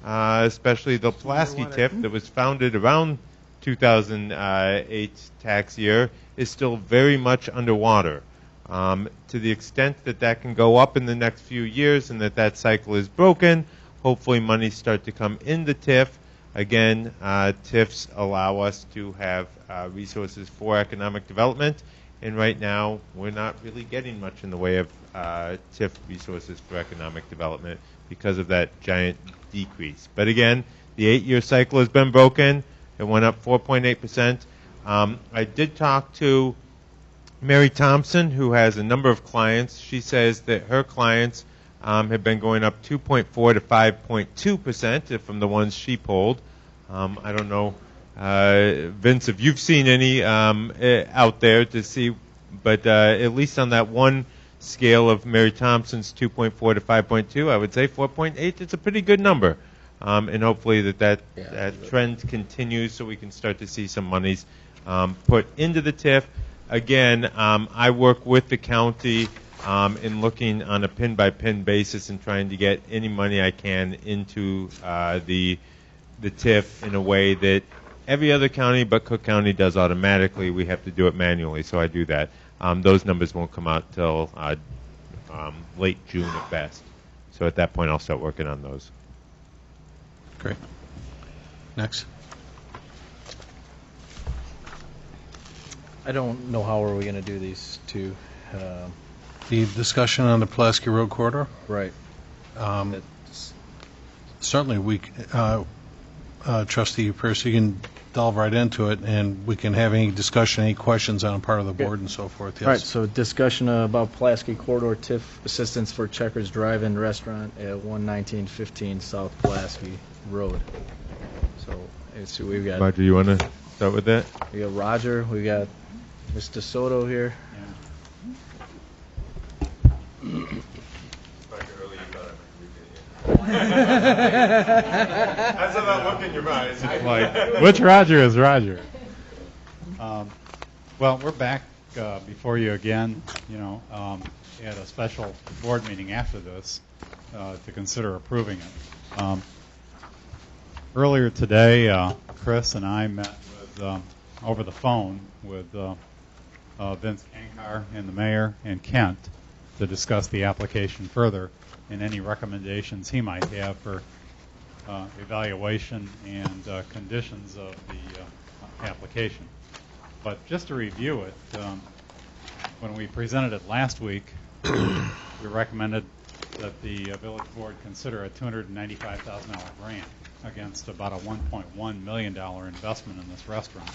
especially the Pulaski TIF that was founded around 2008 tax year, is still very much underwater. To the extent that that can go up in the next few years and that cycle is broken, hopefully monies start to come in the TIF. Again, TIFs allow us to have resources for economic development, and right now we're not really getting much in the way of TIF resources for economic development because of that giant decrease. But again, the 8-year cycle has been broken. It went up 4.8%. I did talk to Mary Thompson, who has a number of clients. She says that her clients have been going up 2.4 to 5.2% from the ones she polled. I don't know, Vince, if you've seen any out there to see, but at least on that one scale of Mary Thompson's 2.4 to 5.2, I would say 4.8 is a pretty good number. And hopefully that trend continues so we can start to see some monies put into the TIF. Again, I work with the county in looking on a pin-by-pin basis and trying to get any money I can into the TIF in a way that every other county but Cook County does automatically. We have to do it manually, so I do that. Those numbers won't come out till late June at best. So at that point, I'll start working on those. Great. Next. I don't know how are we going to do these two. The discussion on the Pulaski Road corridor. Right. Certainly, we, Trustee Pierce, you can delve right into it, and we can have any discussion, any questions on the part of the board and so forth. Yes. All right, so discussion about Pulaski Corridor TIF assistance for Checkers Drive-In Restaurant at 11915 South Pulaski Road. So we've got Roger, you want to start with that? We got Roger, we got Mr. Soto here. I saw that look in your eyes. Like, which Roger is Roger? Well, we're back before you again, at a special board meeting after this to consider approving it. Earlier today, Chris and I met with, over the phone with Vince Kankar and the mayor and Kent to discuss the application further and any recommendations he might have for evaluation and conditions of the application. But just to review it, when we presented it last week, we recommended that the village board consider a $295,000 grant against about a $1.1 million investment in this restaurant.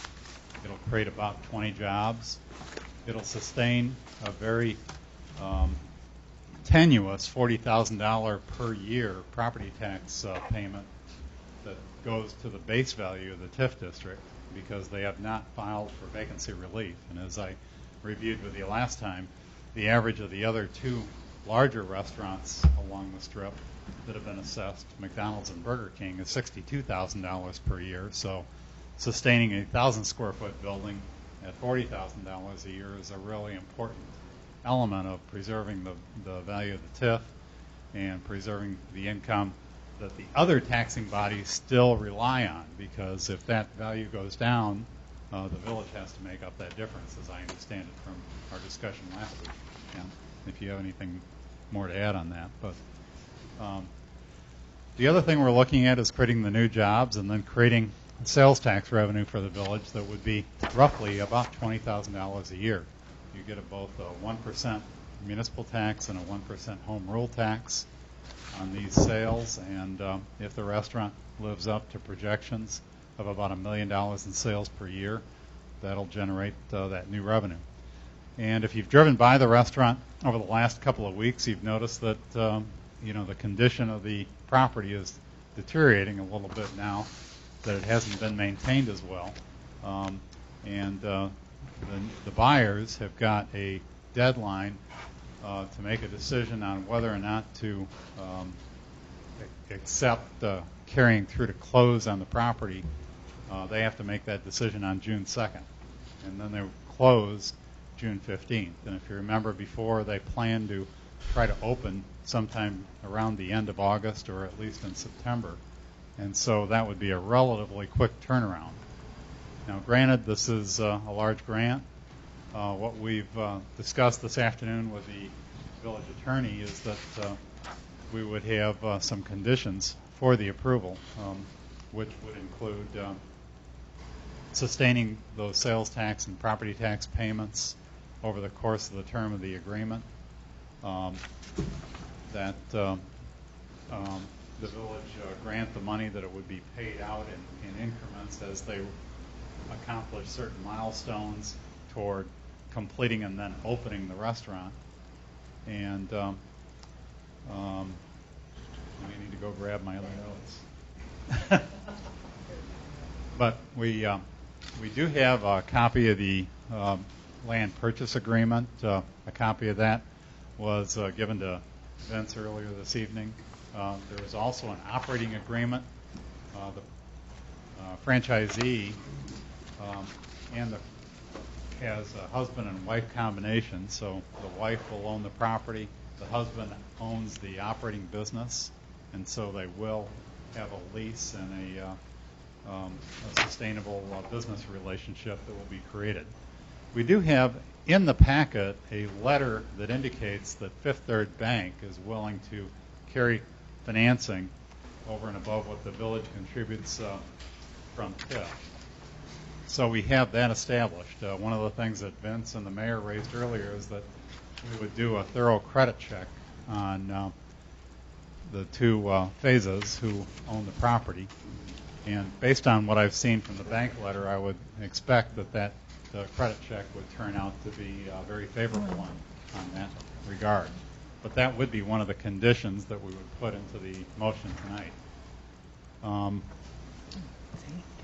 It'll create about 20 jobs. It'll sustain a very tenuous $40,000 per year property tax payment that goes to the base value of the TIF district because they have not filed for vacancy relief. And as I reviewed with you last time, the average of the other two larger restaurants along the strip that have been assessed, McDonald's and Burger King, is $62,000 per year. So sustaining a 1,000 square foot building at $40,000 a year is a really important element of preserving the value of the TIF and preserving the income that the other taxing bodies still rely on, because if that value goes down, the village has to make up that difference, as I understand it from our discussion last week. And if you have anything more to add on that. But the other thing we're looking at is creating the new jobs and then creating sales tax revenue for the village that would be roughly about $20,000 a year. You get both a 1% municipal tax and a 1% home rule tax on these sales, and if the restaurant lives up to projections of about $1 million in sales per year, that'll generate that new revenue. And if you've driven by the restaurant over the last couple of weeks, you've noticed that the condition of the property is deteriorating a little bit now, that it hasn't been maintained as well. The buyers have got a deadline to make a decision on whether or not to accept carrying through to close on the property. They have to make that decision on June 2nd, and then they close June 15th. And if you remember before, they planned to try to open sometime around the end of August or at least in September. And so that would be a relatively quick turnaround. Now, granted, this is a large grant. What we've discussed this afternoon with the village attorney is that we would have some conditions for the approval, which would include sustaining those sales tax and property tax payments over the course of the term of the agreement, that the village grant the money that it would be paid out in increments as they accomplish certain milestones toward completing and then opening the restaurant. And I need to go grab my other notes. But we do have a copy of the land purchase agreement. A copy of that was given to Vince earlier this evening. There is also an operating agreement. The franchisee has a husband and wife combination, so the wife will own the property, the husband owns the operating business, and so they will have a lease and a sustainable business relationship that will be created. We do have in the packet a letter that indicates that Fifth Third Bank is willing to carry financing over and above what the village contributes from TIF. So we have that established. One of the things that Vince and the mayor raised earlier is that we would do a thorough credit check on the two phases who own the property. And based on what I've seen from the bank letter, I would expect that the credit check would turn out to be a very favorable one on that regard. But that would be one of the conditions that we would put into the motion tonight.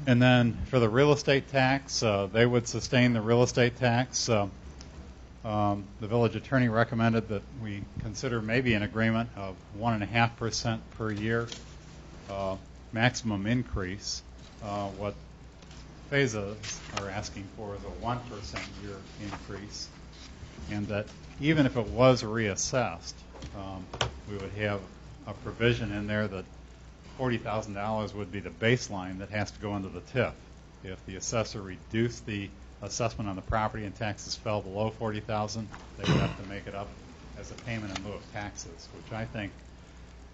And then for the real estate tax, they would sustain the real estate tax. The village attorney recommended that we consider maybe an agreement of 1.5% per year maximum increase. What phases are asking for is a 1% year increase, and that even if it was reassessed, we would have a provision in there that $40,000 would be the baseline that has to go into the TIF. If the assessor reduced the assessment on the property and taxes fell below $40,000, they would have to make it up as a payment in lieu of taxes, which I think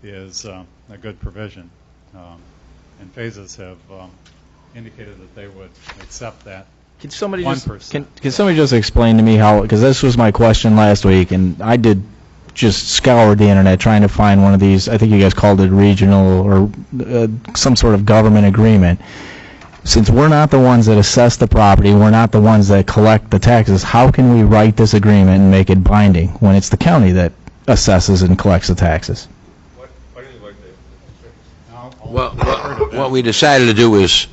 is a good provision. And phases have indicated that they would accept that. Can somebody 1%. Can somebody just explain to me how, because this was my question last week, and I did just scour the internet trying to find one of these, I think you guys called it regional or some sort of government agreement. Since we're not the ones that assess the property, we're not the ones that collect the taxes, how can we write this agreement and make it binding when it's the county that assesses and collects the taxes? Well, what we decided to do is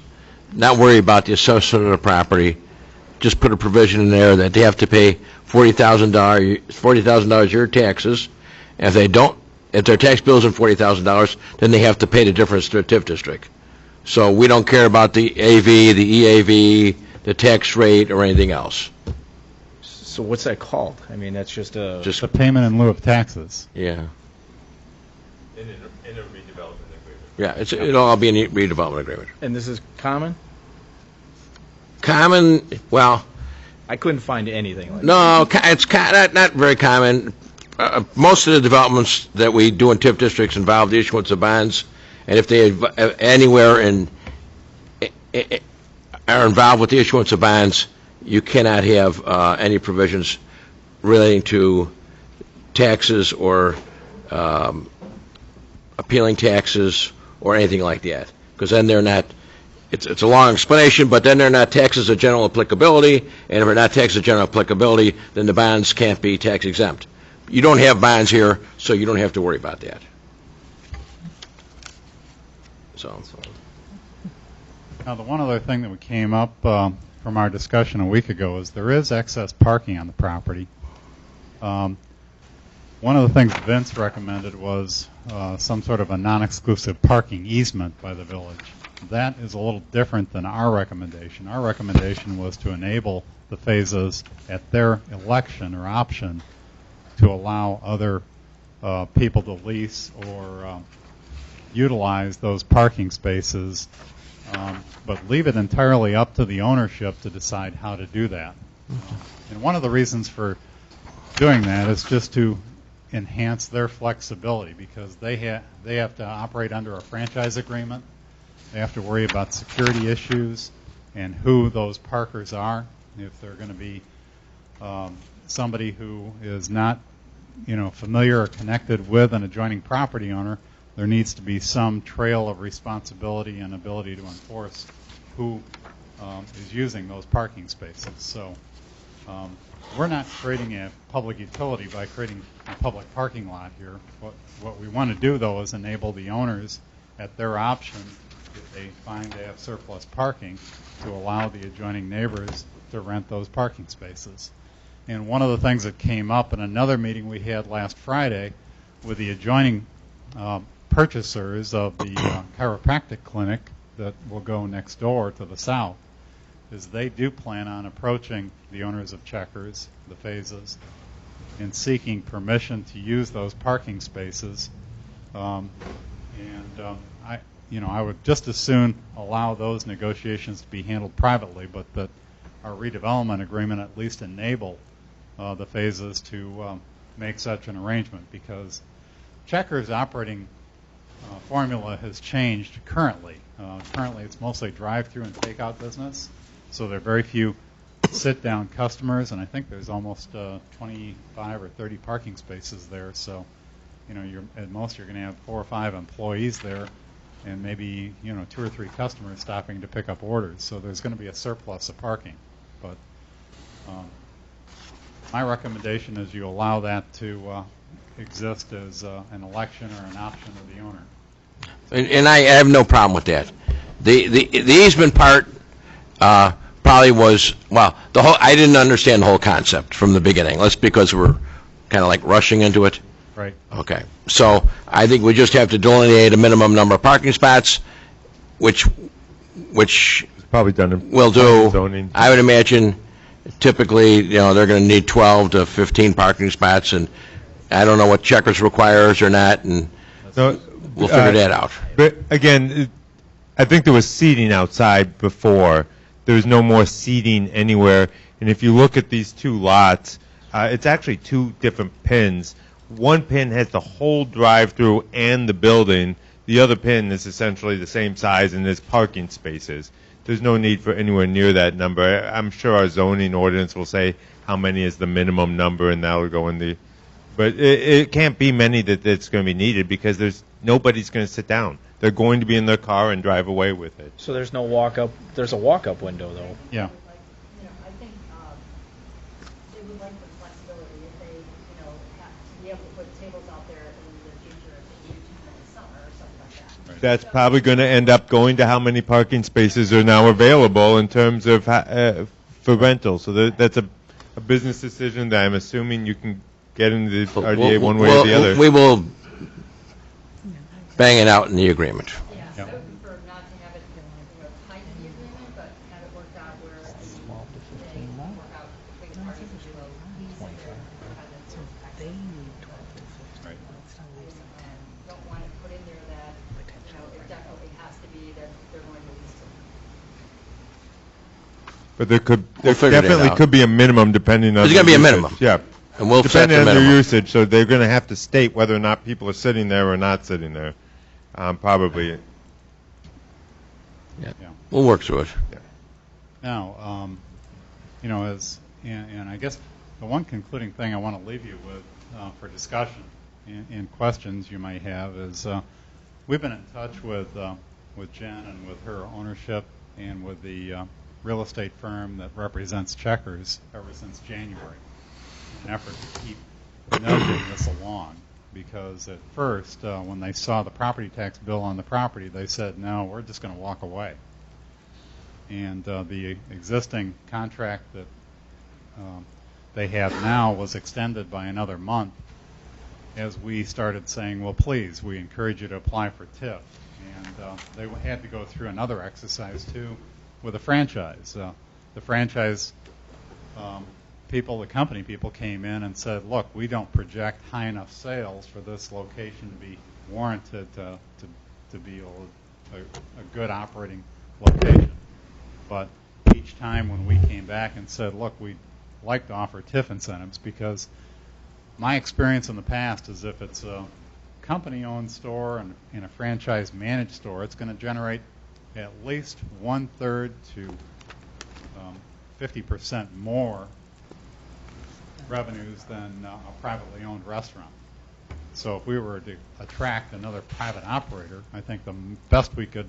not worry about the assessment of the property, just put a provision in there that they have to pay $40,000 your taxes. If they don't if their tax bill isn't $40,000, then they have to pay the difference to a TIF district. So we don't care about the AV, the EAV, the tax rate, or anything else. So what's that called? I mean, that's just a... Just, The payment in lieu of taxes. yeah. In a redevelopment agreement. Yeah, it'll all be in a redevelopment agreement. And this is common? Common, well, I couldn't find anything like no, it's not very common. Most of the developments that we do in TIF districts involve the issuance of bonds, and if they anywhere are involved with the issuance of bonds, you cannot have any provisions relating to taxes or appealing taxes or anything like that, because then they're not. It's a long explanation, but then they're not taxes of general applicability, and if they're not taxes of general applicability, then the bonds can't be tax exempt. You don't have bonds here, so you don't have to worry about that. So. Now, the one other thing that came up from our discussion a week ago is there is excess parking on the property. One of the things Vince recommended was some sort of a non-exclusive parking easement by the village. That is a little different than our recommendation. Our recommendation was to enable the phases at their election or option to allow other people to lease or utilize those parking spaces, but leave it entirely up to the ownership to decide how to do that. And one of the reasons for doing that is just to enhance their flexibility, because they have to operate under a franchise agreement. They have to worry about security issues and who those parkers are. If they're going to be somebody who is not, familiar or connected with an adjoining property owner, there needs to be some trail of responsibility and ability to enforce who is using those parking spaces. So we're not creating a public utility by creating a public parking lot here. What we want to do, though, is enable the owners at their option, if they find they have surplus parking, to allow the adjoining neighbors to rent those parking spaces. And one of the things that came up in another meeting we had last Friday with the adjoining purchasers of the chiropractic clinic that will go next door to the south is they do plan on approaching the owners of Checkers, the phases, and seeking permission to use those parking spaces. I would just as soon allow those negotiations to be handled privately, but that our redevelopment agreement at least enable the phases to make such an arrangement, because Checkers' operating formula has changed currently. Currently, it's mostly drive-through and takeout business, so there are very few sit-down customers, and I think there's almost 25 or 30 parking spaces there. So, at most you're going to have 4 or 5 employees there, and maybe 2 or 3 customers stopping to pick up orders. So there's going to be a surplus of parking. But my recommendation is you allow that to exist as an election or an option of the owner. And I have no problem with that. The easement part probably was, I didn't understand the whole concept from the beginning. That's because we're kind of like rushing into it. Right. Okay. So I think we just have to delineate a minimum number of parking spots, which It's probably done in we'll do. zoning. I would imagine typically, they're going to need 12 to 15 parking spots, and I don't know what Checkers requires or not, and So, we'll figure that out. But again, I think there was seating outside before. There's no more seating anywhere. And if you look at these 2 lots, it's actually 2 different pins. One pin has the whole drive-through and the building. The other pin is essentially the same size and there's parking spaces. There's no need for anywhere near that number. I'm sure our zoning ordinance will say how many is the minimum number, and that'll go in the. But it can't be many that's going to be needed, because nobody's going to sit down. They're going to be in their car and drive away with it. So there's no walk-up. There's a walk-up window, though. Yeah. I think they would like the flexibility if they, have to be able to put tables out there in the future if they need to in the summer or something like that. That's probably going to end up going to how many parking spaces are now available in terms of for rental. So that's a business decision that I'm assuming you can get into the RDA one way or the other. We will bang it out in the agreement. Yeah, I would prefer not to have it, tied to the agreement, but have it worked out where they work out between the parties and do a lease and don't want to put in there that, it definitely has to be that they're going to lease it. But there figure that definitely out. could be a minimum depending on. There's their gonna be a usage. minimum. Yeah. And we'll set Depending the on their minimum. usage, so they're going to have to state whether or not people are sitting there or not sitting there. Probably. We'll work through it. Now, and I guess the one concluding thing I want to leave you with for discussion and questions you might have is we've been in touch with Jen and with her ownership and with the real estate firm that represents Checkers ever since January in an effort to keep nudging this along. Because at first, when they saw the property tax bill on the property, they said, no, we're just going to walk away. And the existing contract that they have now was extended by another month as we started saying, well, please, we encourage you to apply for TIF. And they had to go through another exercise, too, with a franchise. The franchise people, the company people came in and said, look, we don't project high enough sales for this location to be warranted to be a good operating location. But each time when we came back and said, look, we'd like to offer TIF incentives, because my experience in the past is if it's a company-owned store and a franchise-managed store, it's going to generate at least 1/3 to 50% more revenues than a privately owned restaurant. So if we were to attract another private operator, I think the best we could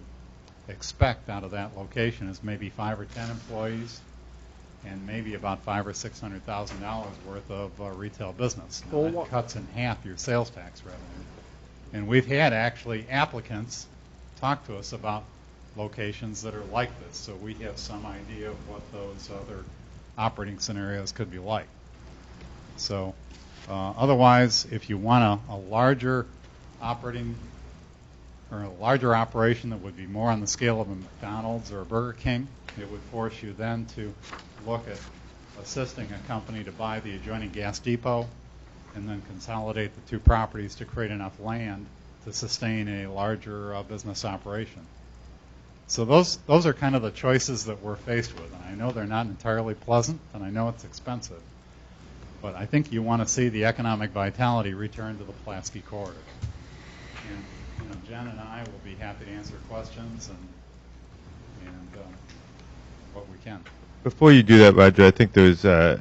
expect out of that location is maybe 5 or 10 employees and maybe about $500,000 or $600,000 worth of retail business. Now, that cuts in half your sales tax revenue. And we've had actually applicants talk to us about locations that are like this, so we have some idea of what those other operating scenarios could be like. So otherwise, if you want a larger operating or a larger operation that would be more on the scale of a McDonald's or a Burger King, it would force you then to look at assisting a company to buy the adjoining gas depot and then consolidate the two properties to create enough land to sustain a larger business operation. So those are kind of the choices that we're faced with, and I know they're not entirely pleasant, and I know it's expensive, but I think you want to see the economic vitality return to the Pulaski corridor. And Jen and I will be happy to answer questions and what we can. Before you do that, Roger, I think there's a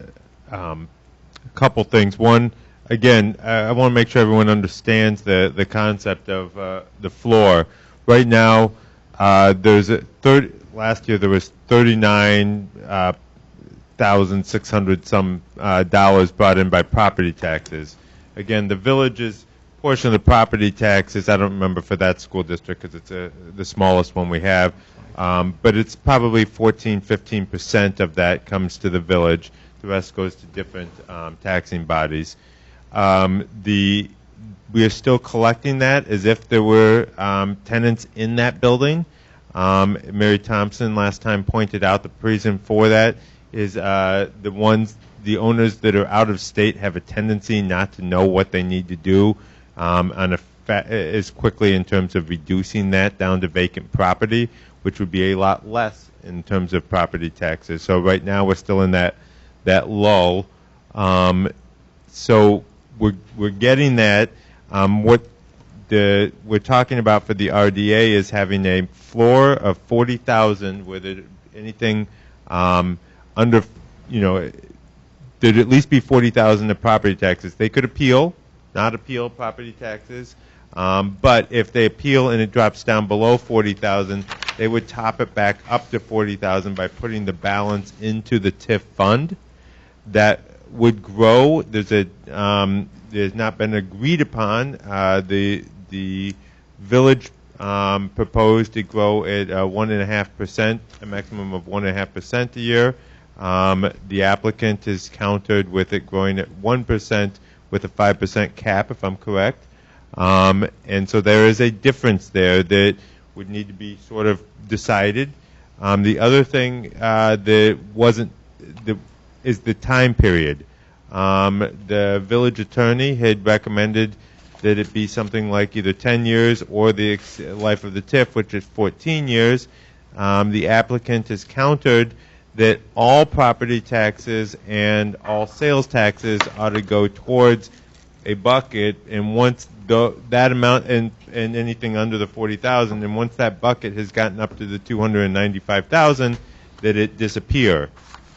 couple things. One, again, I want to make sure everyone understands the concept of the floor. Right now, last year there was $39,600 some dollars brought in by property taxes. Again, the village's portion of the property taxes, I don't remember for that school district because it's the smallest one we have, but it's probably 14-15% of that comes to the village. The rest goes to different taxing bodies. We are still collecting that as if there were tenants in that building. Mary Thompson last time pointed out the reason for that is the owners that are out of state have a tendency not to know what they need to do as quickly in terms of reducing that down to vacant property, which would be a lot less in terms of property taxes. So right now we're still in that lull. So we're getting that. What we're talking about for the RDA is having a floor of 40,000 with anything under, there'd at least be 40,000 of property taxes. They could appeal, not appeal property taxes, but if they appeal and it drops down below 40,000, they would top it back up to 40,000 by putting the balance into the TIF fund. That would grow. There's not been agreed upon. The village proposed to grow at 1.5%, a maximum of 1.5% a year. The applicant is countered with it growing at 1% with a 5% cap, if I'm correct. And so there is a difference there that would need to be sort of decided. The other thing that wasn't is the time period. The village attorney had recommended that it be something like either 10 years or the life of the TIF, which is 14 years. The applicant has countered that all property taxes and all sales taxes ought to go towards a bucket, and once that amount and anything under the 40,000, and once that bucket has gotten up to the 295,000, that it disappear.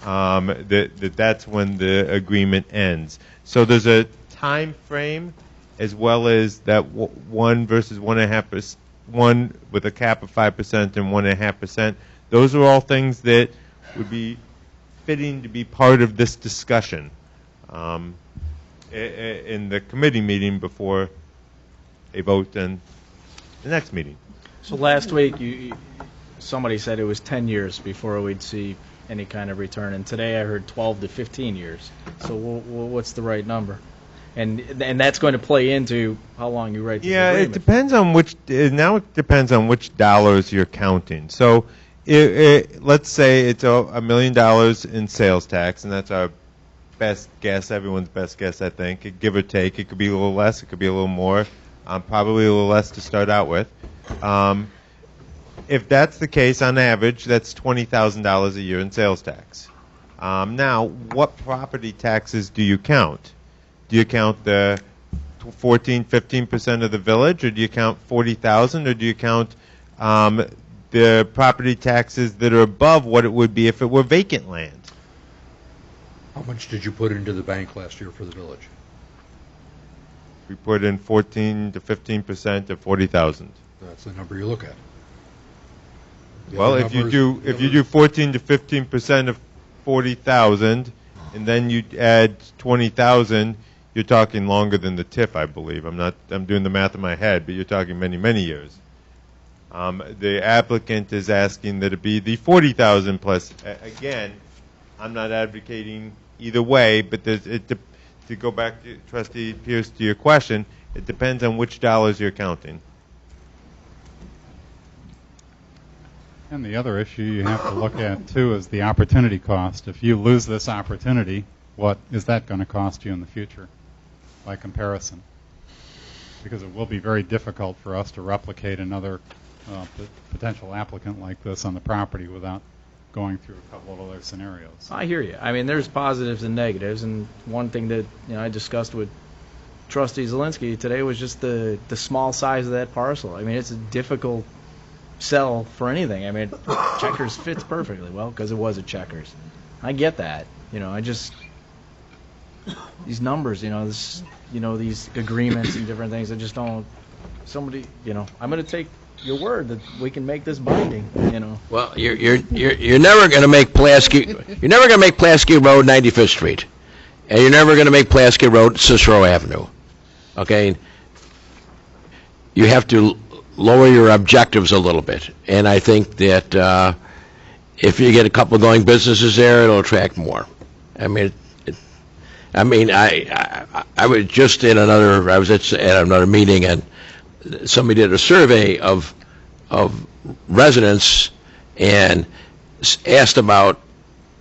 That's when the agreement ends. So there's a time frame, as well as that 1 versus 1.5%, 1 with a cap of 5% and 1.5%. Those are all things that would be fitting to be part of this discussion in the committee meeting before a vote in the next meeting. So last week, somebody said it was 10 years before we'd see any kind of return, and today I heard 12 to 15 years. So what's the right number? And that's going to play into how long you write this agreement. It depends on which. Now it depends on which dollars you're counting. So, let's say it's $1 million in sales tax, and that's our best guess, everyone's best guess, I think, give or take. It could be a little less, it could be a little more, probably a little less to start out with. If that's the case, on average, that's $20,000 a year in sales tax. Now, what property taxes do you count? Do you count the 15% of the village, or do you count 40,000, or do you count the property taxes that are above what it would be if it were vacant land? How much did you put into the bank last year for the village? We put in 14 to 15% of 40,000. That's the number you look at. Well, if you do 14 to 15% of 40,000, and then you add 20,000, you're talking longer than the TIF, I believe. I'm doing the math in my head, but you're talking many, many years. The applicant is asking that it be the 40,000 plus. Again, I'm not advocating either way, but to go back to Trustee Pierce to your question, it depends on which dollars you're counting. And the other issue you have to look at, too, is the opportunity cost. If you lose this opportunity, what is that going to cost you in the future by comparison? Because it will be very difficult for us to replicate another potential applicant like this on the property without going through a couple of other scenarios. I hear you. I mean, there's positives and negatives, and one thing that I discussed with Trustee Zielinski today was just the small size of that parcel. I mean, it's a difficult sell for anything. I mean, Checkers fits perfectly well because it was a Checkers. I get that. These numbers, these agreements and different things. I just don't. Somebody, I'm going to take your word that we can make this binding. Well, you're never going to make Pulaski. You're never going to make Pulaski Road 95th Street, and you're never going to make Pulaski Road Cicero Avenue. Okay. You have to lower your objectives a little bit, and I think that if you get a couple of going businesses there, it'll attract more. I mean, I was just in another. I was at another meeting, and somebody did a survey of residents and asked about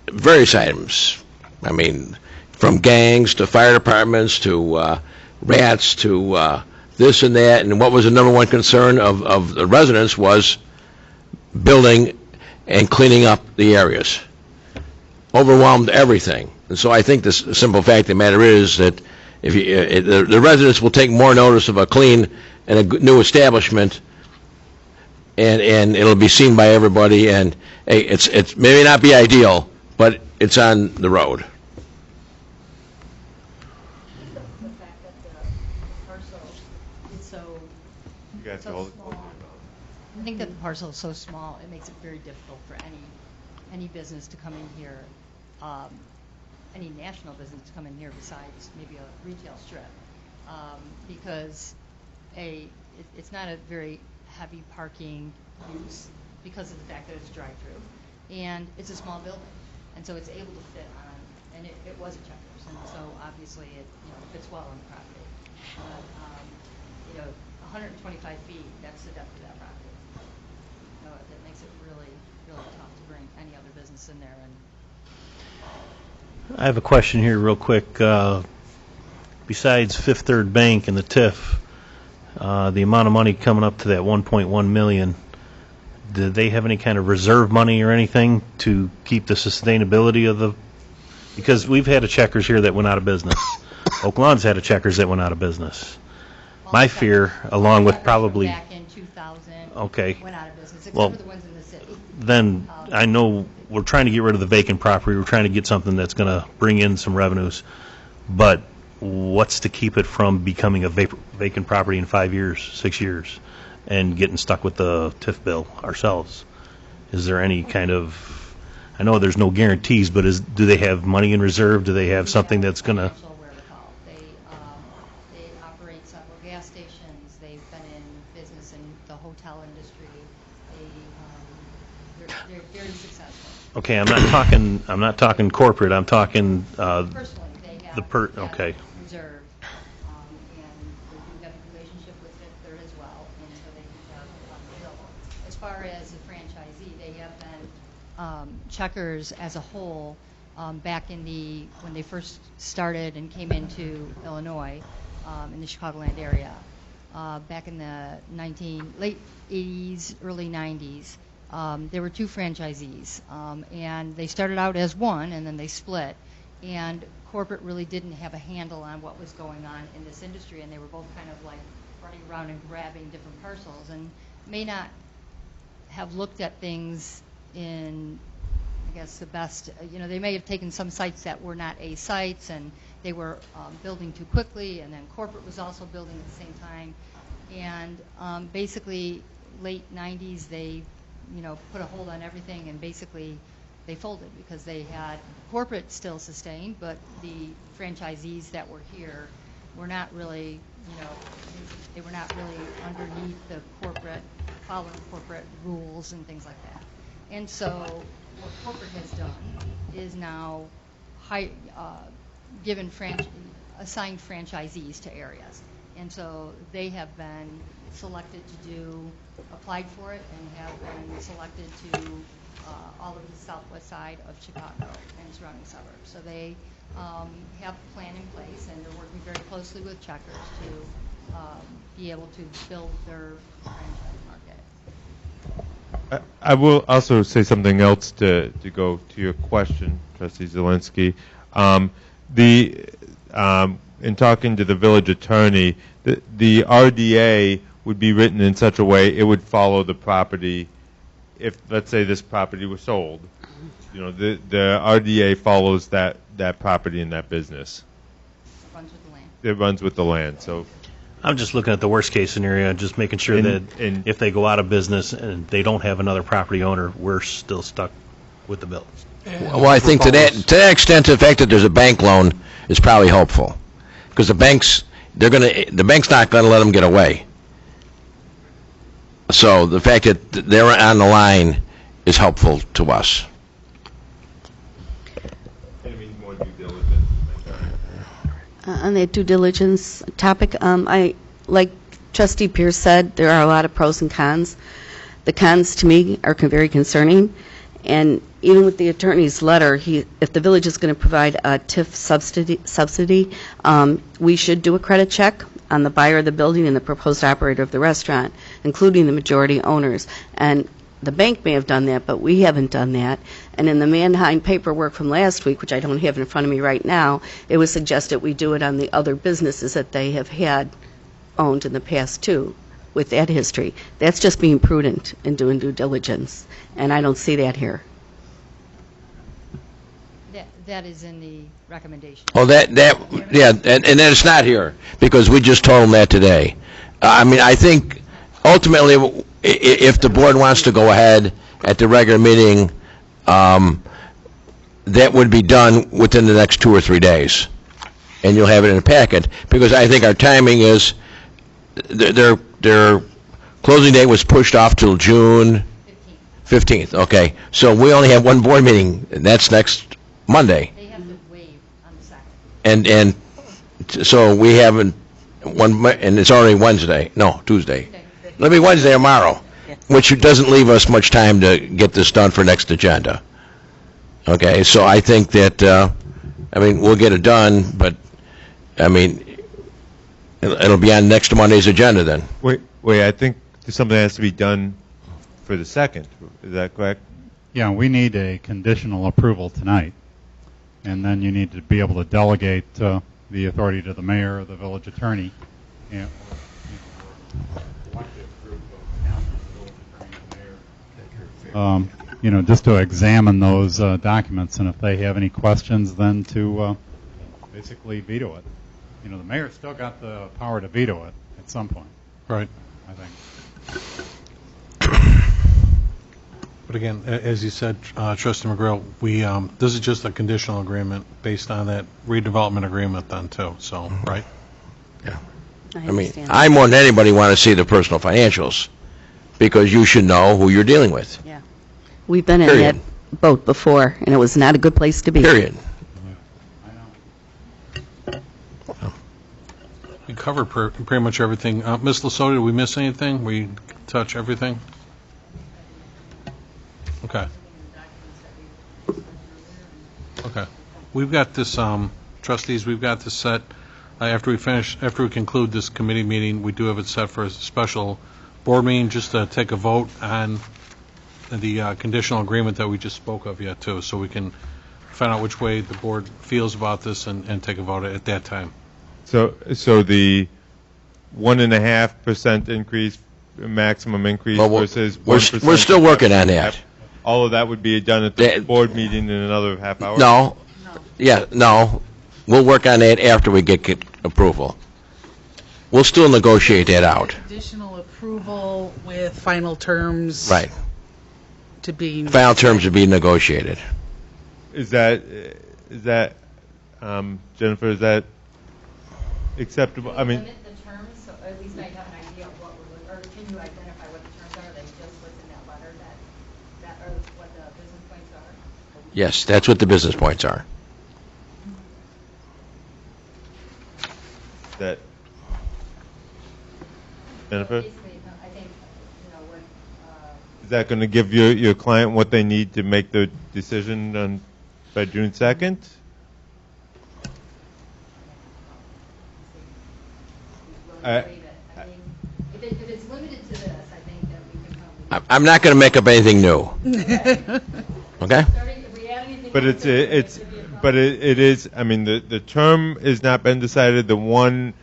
various items. I mean, from gangs to fire departments to rats to this and that. And what was the number one concern of the residents was building and cleaning up the areas. Overwhelmed everything. And so I think the simple fact of the matter is that if the residents will take more notice of a clean and a new establishment, and it'll be seen by everybody, and hey, it's maybe not be ideal, but it's on the road. The fact that the parcel is so small. I think that the parcel is so small, it makes it very difficult for any business to come in here, any national business to come in here besides maybe a retail strip, because it's not a very heavy parking use because of the fact that it's drive-through, and it's a small building, and so it's able to fit on, and it was a Checkers, and so obviously it fits well on the property. But 125 feet, that's the depth of that property. That makes it really, really tough to bring any other business in there. And I have a question here real quick. Besides Fifth Third Bank and the TIF, the amount of money coming up to that 1.1 million, do they have any kind of reserve money or anything to keep the sustainability of the, because we've had a Checkers here that went out of business. Oak Lawn's had a Checkers that went out of business. My fear, along with probably, back in 2000, okay, went out of business, except well, for the ones in the city. then I know we're trying to get rid of the vacant property. We're trying to get something that's going to bring in some revenues. But what's to keep it from becoming a vacant property in 5 years, 6 years, and getting stuck with the TIF bill ourselves? Is there any kind of, I know there's no guarantees, but do they have money in reserve? Do they have something that's going to? Financial wherewithal. They operate several gas stations. They've been in business in the hotel industry. They're very successful. Okay, I'm not talking corporate. I'm talking Personally, they have okay. reserve, and they do have a relationship with Fifth Third as well, and so they do have funds available. As far as the franchisee, they have been Checkers as a whole back in when they first started and came into Illinois in the Chicagoland area back in the late 80s, early 90s. There were two franchisees, and they started out as one, and then they split. And corporate really didn't have a handle on what was going on in this industry, and they were both kind of like running around and grabbing different parcels, and may not have looked at things in, I guess, the best. They may have taken some sites that were not A sites, and they were building too quickly, and then corporate was also building at the same time. And basically, late 90s, they put a hold on everything, and basically they folded because they had corporate still sustained, but the franchisees that were here were not really, they were not really underneath the following corporate rules and things like that. And so what corporate has done is now assigned franchisees to areas. And so they have been selected applied for it, and have been selected to all of the southwest side of Chicago and surrounding suburbs. So they have a plan in place, and they're working very closely with Checkers to be able to build their franchise market. I will also say something else to go to your question, Trustee Zielinski. In talking to the village attorney, the RDA would be written in such a way it would follow the property. If, let's say, this property was sold, the RDA follows that property and that business. It runs with the land. It runs with the land. So I'm just looking at the worst case scenario, just making sure that if they go out of business and they don't have another property owner, we're still stuck with the bill. Well, I think to that extent, the fact that there's a bank loan is probably helpful, because the bank's not going to let them get away. So the fact that they're on the line is helpful to us. On the due diligence topic, like Trustee Pierce said, there are a lot of pros and cons. The cons, to me, are very concerning. And even with the attorney's letter, if the village is going to provide a TIF subsidy, we should do a credit check on the buyer of the building and the proposed operator of the restaurant, including the majority owners. And the bank may have done that, but we haven't done that. And in the Manheim paperwork from last week, which I don't have in front of me right now, it was suggested we do it on the other businesses that they have had owned in the past too, with that history. That's just being prudent and doing due diligence, and I don't see that here. That is in the recommendation. Oh, and it's not here, because we just told them that today. I think ultimately, if the board wants to go ahead at the regular meeting, that would be done within the next 2 or 3 days, and you'll have it in a packet, because I think our timing is, their closing date was pushed off till June 15th. Okay, so we only have one board meeting, and that's next Monday. They have to waive on the second. And so we haven't And it's already Wednesday, no, Tuesday. It'll be Wednesday or tomorrow, which doesn't leave us much time to get this done for next agenda. Okay, so I think that, we'll get it done, but, it'll be on next Monday's agenda then. Wait, I think something has to be done for the 2nd. Is that correct? Yeah, we need a conditional approval tonight, and then you need to be able to delegate the authority to the mayor or the village attorney. And, just to examine those documents, and if they have any questions, then to basically veto it. The mayor's still got the power to veto it at some point. Right. I think. But again, as you said, Trustee McGrail, this is just a conditional agreement based on that redevelopment agreement then too, so, right? Yeah. I understand. I more than anybody want to see the personal financials, because you should know who you're dealing with. Yeah. We've been in that boat before, and it was not a good place to be. Period. We covered pretty much everything. Ms. Lasota, did we miss anything? We touch everything? Okay. Okay. We've got this, trustees, we've got this set, after we conclude this committee meeting, we do have it set for a special board meeting, just to take a vote on the conditional agreement that we just spoke of yet, too, so we can find out which way the board feels about this and take a vote at that time. So the 1.5% increase, maximum increase versus 1%. We're still working on that. All of that would be done at the board meeting in another half hour? No. Yeah, no. We'll work on that after we get approval. We'll still negotiate that out. Additional approval with final terms. Right. To be. Final terms to be negotiated. Is that Jennifer, is that acceptable? I mean. Limit the terms, so at least I have an idea of what we're, or can you identify what the terms are, that just what's in that letter, that are what the business points are? Yes, that's what the business points are. That Jennifer? Basically, I think, when... Is that going to give your client what they need to make the decision by June 2nd? If it's limited to this, I think that we can probably... I'm not going to make up anything new. Okay? But it is, I mean, the term has not been decided, the 1%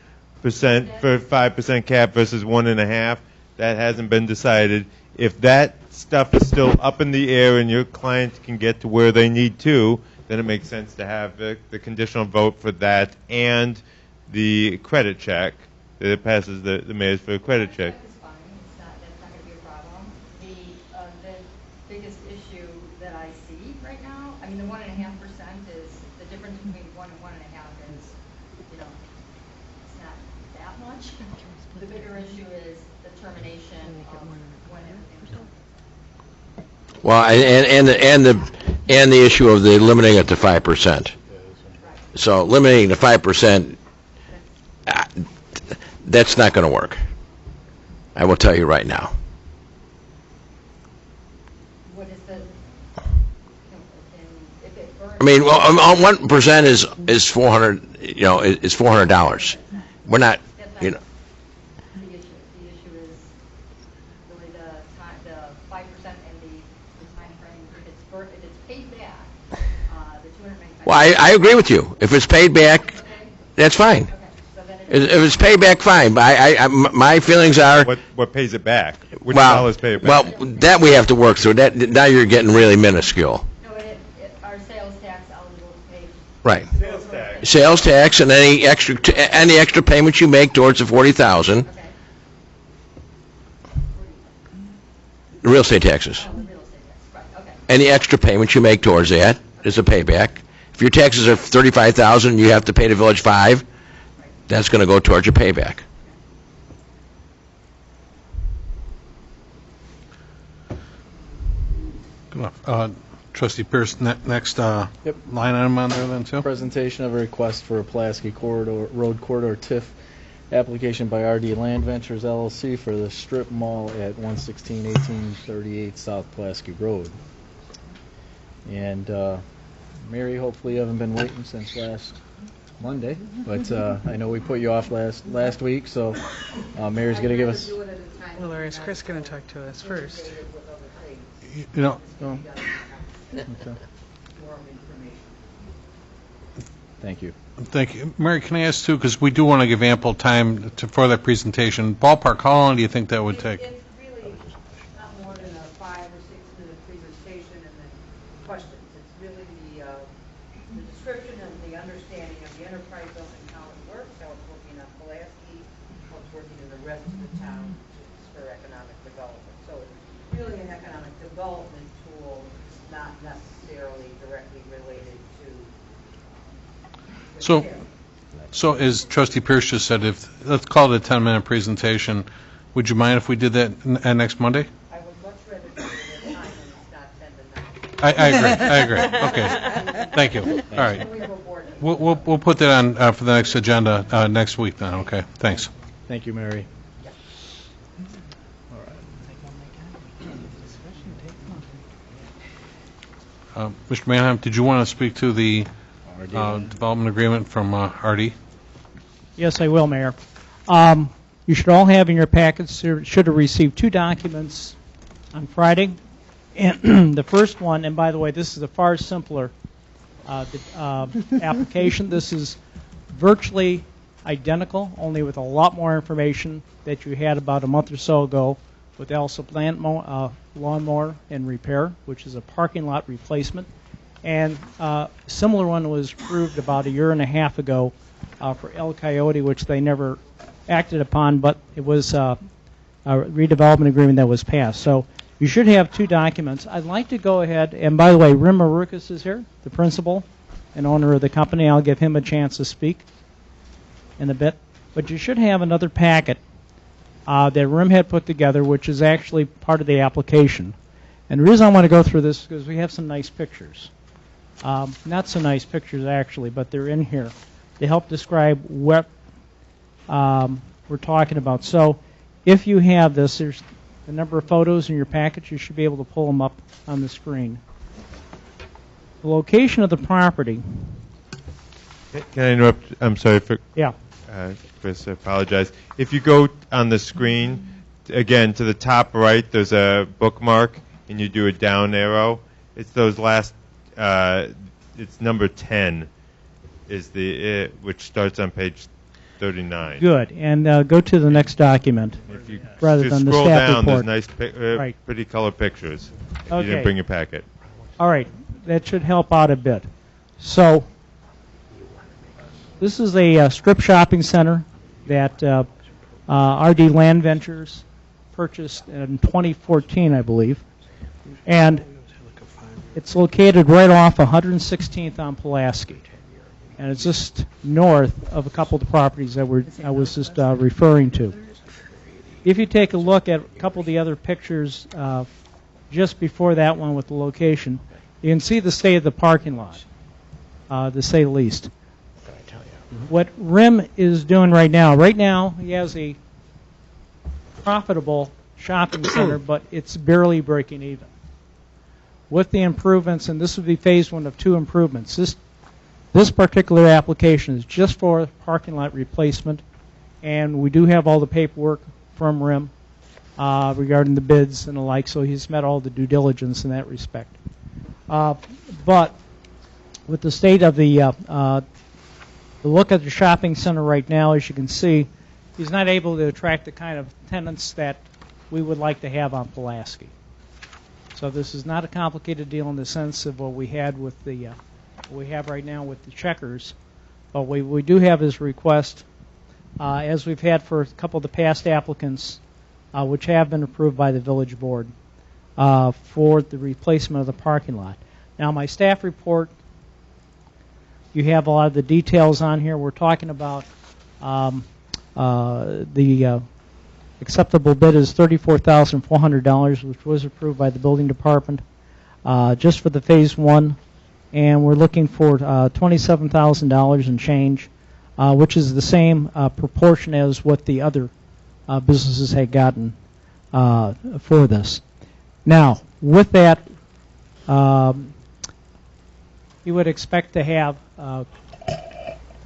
for 5% cap versus 1.5%, that hasn't been decided. If that stuff is still up in the air and your client can get to where they need to, then it makes sense to have the conditional vote for that and the credit check, that it passes the mayor's for a credit check. That's fine. That's not going to be a problem. The biggest issue that I see right now, I mean, the 1.5% is, the difference between 1 and 1.5 is, it's not that much. The bigger issue is the termination of when everything's done. Well, and the issue of the limiting it to 5%. So limiting to 5%, that's not going to work. I will tell you right now. What is the, if it burns... I mean, well, 1% is $400. Is $400. We're not, The issue is really the 5% and the time frame. If it's paid back, the 295... well, I agree with you. If it's paid back, that's fine. Okay, so then If it's paid back, fine. But my feelings are... What pays it back? Which dollars pay it back? Well, that we have to work through. That now you're getting really minuscule. No, our sales tax eligible to pay... Right. Sales tax. Sales tax and any extra payments you make towards the 40,000. Okay. Real estate taxes. Oh, real estate tax, right, okay. Any extra payments you make towards that is a payback. If your taxes are 35,000 and you have to pay the village 5, that's going to go towards your payback. Good enough. Trustee Pierce, next line item on there then, too? Presentation of a request for a Pulaski corridor, road corridor TIF application by RD Land Ventures LLC for the strip mall at 116-1838 South Pulaski Road. And Mary, hopefully you haven't been waiting since last Monday, but I know we put you off last week, so Mary's going to give us... Well, or is Chris going to talk to us first? You know, Oh. Okay. Thank you. thank you. Mary, can I ask too, because we do want to give ample time for that presentation. Ballpark, how long do you think that would take? It's really not more than a 5 or 6 minute presentation and then questions. It's really the description and the understanding of the enterprise zone and how it works, how it's working on Pulaski, how it's working in the rest of the town for economic development. So it's really an economic development tool, not necessarily directly related to So as Trustee Pierce just said, let's call it a 10-minute presentation. Would you mind if we did that next Monday? I would much rather do it at a time when it's not 10 to 9. I agree. Okay. Thank you. All right. We'll put that on for the next agenda next week then. Okay. Thanks. Thank you, Mary. Mr. Manheim, did you want to speak to the development agreement from RD? Yes, I will, Mayor. You should all have in your packets, should have received 2 documents on Friday. And the first one, and by the way, this is a far simpler application. This is virtually identical, only with a lot more information that you had about a month or so ago with Alsip lawnmower and repair, which is a parking lot replacement. And a similar one was approved about a year and a half ago for El Coyote, which they never acted upon, but it was a redevelopment agreement that was passed. So you should have 2 documents. I'd like to go ahead, and by the way, Rim Marukas is here, the principal and owner of the company. I'll give him a chance to speak in a bit. But you should have another packet that Rim had put together, which is actually part of the application. And the reason I want to go through this is because we have some nice pictures. Not so nice pictures, actually, but they're in here. They help describe what we're talking about. So if you have this, there's a number of photos in your package. You should be able to pull them up on the screen. The location of the property. Can I interrupt? I'm sorry for... Yeah. Chris, I apologize. If you go on the screen, again, to the top right, there's a bookmark, and you do a down arrow. It's those last, it's number 10, is which starts on page 39. Good. And go to the next document If you rather than the staff scroll down, report. there's nice, Right. pretty color pictures. If Okay. You didn't bring your packet. All right. That should help out a bit. So this is a strip shopping center that RD Land Ventures purchased in 2014, I believe. And it's located right off 116th on Pulaski. And it's just north of a couple of the properties that I was just referring to. If you take a look at a couple of the other pictures just before that one with the location, you can see the state of the parking lot, to say the least. What RIM is doing right now he has a profitable shopping center, but it's barely breaking even. With the improvements, and this would be phase 1 of 2 improvements, this particular application is just for parking lot replacement, and we do have all the paperwork from RIM regarding the bids and the like, so he's met all the due diligence in that respect. But with the state of the look at the shopping center right now, as you can see, he's not able to attract the kind of tenants that we would like to have on Pulaski. So this is not a complicated deal in the sense of what we had with the what we have right now with the Checkers, but we do have his request, as we've had for a couple of the past applicants, which have been approved by the village board, for the replacement of the parking lot. Now, my staff report, you have a lot of the details on here. We're talking about the acceptable bid is $34,400, which was approved by the building department just for the phase 1, and we're looking for $27,000 and change which is the same proportion as what the other businesses had gotten for this. Now, with that, you would expect to have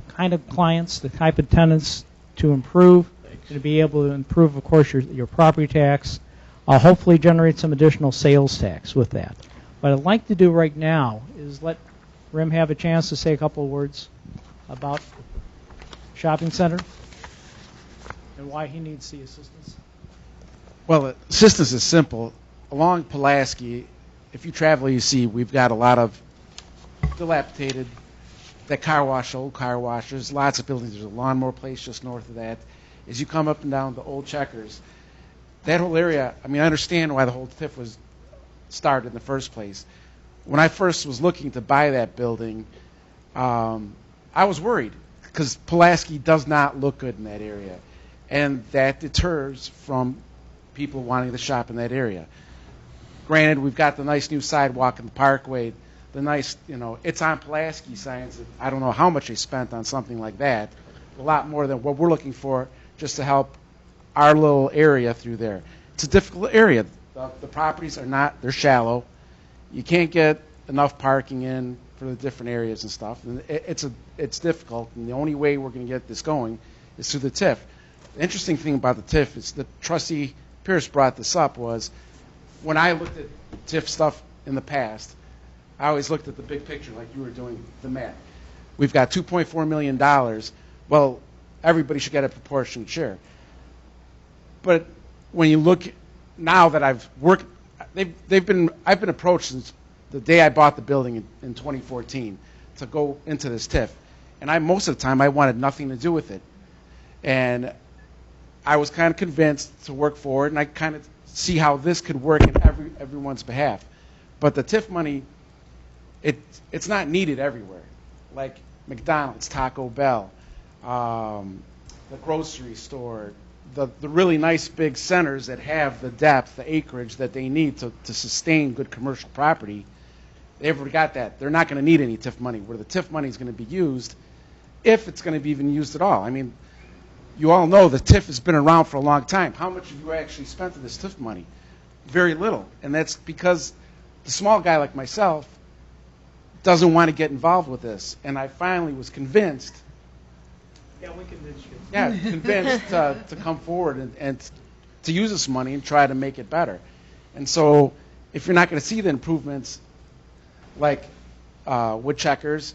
kind of clients, the type of tenants to improve, to be able to improve, of course, your property tax, hopefully generate some additional sales tax with that. What I'd like to do right now is let Rim have a chance to say a couple of words about shopping center and why he needs the assistance. Well, assistance is simple. Along Pulaski, if you travel, you see we've got a lot of dilapidated, that car wash, old car wash. There's lots of buildings. There's a lawnmower place just north of that. As you come up and down the old Checkers, that whole area, I mean, I understand why the whole TIF was started in the first place. When I first was looking to buy that building, I was worried because Pulaski does not look good in that area, and that deters from people wanting to shop in that area. Granted, we've got the nice new sidewalk in the Parkway, the nice, it's on Pulaski signs. I don't know how much they spent on something like that. A lot more than what we're looking for just to help our little area through there. It's a difficult area. The properties are not, they're shallow. You can't get enough parking in for the different areas and stuff. And it's difficult, and the only way we're going to get this going is through the TIF. The interesting thing about the TIF is that Trustee Pierce brought this up was when I looked at TIF stuff in the past, I always looked at the big picture like you were doing the map. We've got $2.4 million. Well, everybody should get a proportionate share. But when you look now that I've worked, I've been approached since the day I bought the building in 2014 to go into this TIF, and most of the time I wanted nothing to do with it, and I was kind of convinced to work forward, and I kind of see how this could work in everyone's behalf. But the TIF money, it's not needed everywhere, like McDonald's, Taco Bell, the grocery store, the really nice big centers that have the depth, the acreage that they need to sustain good commercial property. They've already got that. They're not going to need any TIF money. Where the TIF money is going to be used, if it's going to be even used at all. I mean, you all know the TIF has been around for a long time. How much have you actually spent on this TIF money? Very little. And that's because the small guy like myself doesn't want to get involved with this. And I finally was convinced. Yeah, we convinced you. Yeah, convinced to come forward and to use this money and try to make it better. And so if you're not going to see the improvements like with Checkers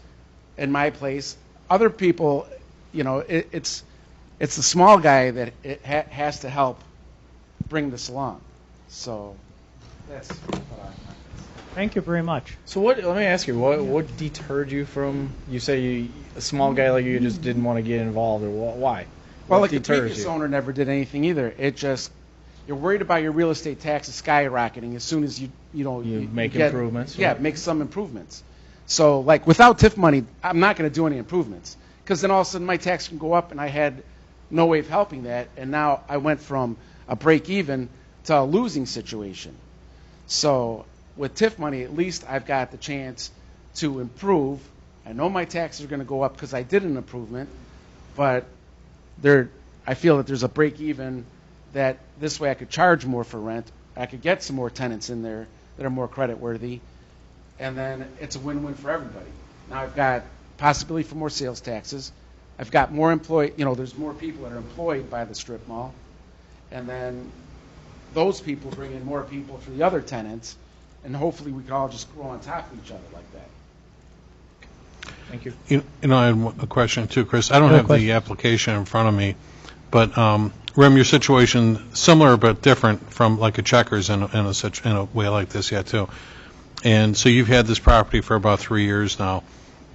in my place, other people, it's the small guy that has to help bring this along. So that's what Thank you very much. So let me ask you, what deterred you from, you say a small guy like you just didn't want to get involved, or why? Well, What like the deters previous you? owner never did anything either. It just, you're worried about your real estate taxes skyrocketing as soon as you make get, improvements, Yeah, right. make some improvements. So like without TIF money, I'm not going to do any improvements because then all of a sudden my tax can go up and I had no way of helping that, and now I went from a break even to a losing situation. So with TIF money, at least I've got the chance to improve. I know my taxes are going to go up because I did an improvement, but I feel that there's a break even that this way I could charge more for rent. I could get some more tenants in there that are more credit worthy, and then it's a win-win for everybody. Now I've got possibility for more sales taxes. I've got more there's more people that are employed by the strip mall, and then those people bring in more people for the other tenants, and hopefully we can all just grow on top of each other like that. Thank you. I had a question too, Chris. I don't Yeah, have question. the application in front of me, but Rem, your situation similar but different from like a Checkers in a way like this, yeah, too. And so you've had this property for about 3 years now,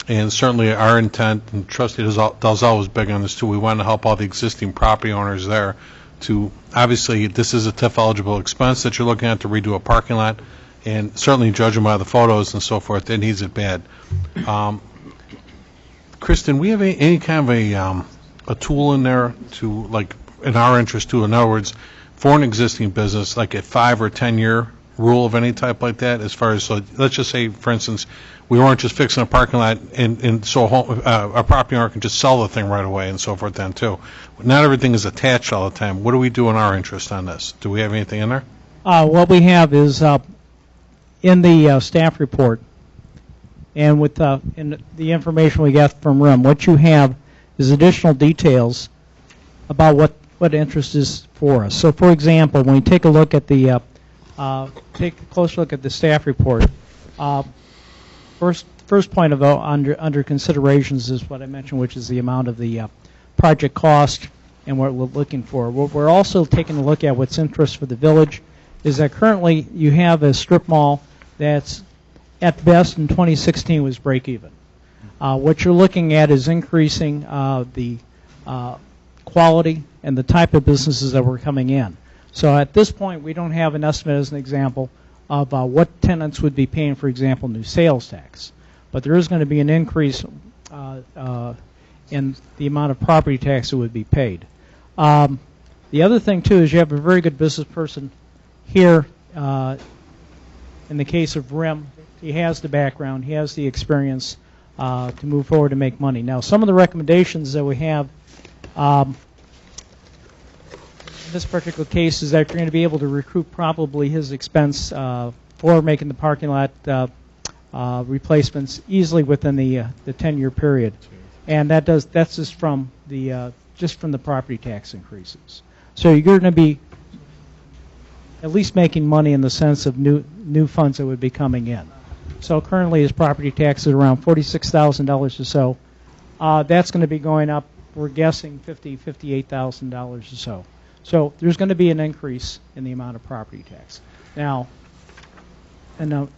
and certainly our intent, and Trustee Dalzell was big on this too. We want to help all the existing property owners there. To obviously, this is a TIF eligible expense that you're looking at to redo a parking lot, and certainly judging by the photos and so forth, it needs it bad. Kristen, we have any kind of a tool in there to, like, in our interest too, in other words, for an existing business, like a 5 or 10 year rule of any type like that as far as, so let's just say, for instance, we weren't just fixing a parking lot and so a property owner can just sell the thing right away and so forth then too. Not everything is attached all the time. What do we do in our interest on this? Do we have anything in there? What we have is in the staff report and with in the information we got from RIM, what you have is additional details about what interest is for us. So, for example, when we take a look at the take a closer look at the staff report, first point of under considerations is what I mentioned, which is the amount of the project cost and what we're looking for. What we're also taking a look at what's interest for the village is that currently you have a strip mall that's at best in 2016 was break even. What you're looking at is increasing the quality and the type of businesses that were coming in. So at this point, we don't have an estimate, as an example, of what tenants would be paying, for example, new sales tax. But there is going to be an increase in the amount of property tax that would be paid. The other thing, too, is you have a very good business person here. In the case of RIM, he has the background, he has the experience to move forward and make money. Now, some of the recommendations that we have in this particular case is that you're going to be able to recoup probably his expense for making the parking lot replacements easily within the 10-year period, and that's just from the property tax increases. So you're going to be at least making money in the sense of new funds that would be coming in. So currently his property tax is around $46,000 or so. That's going to be going up, we're guessing, $58,000 or so. So there's going to be an increase in the amount of property tax. Now,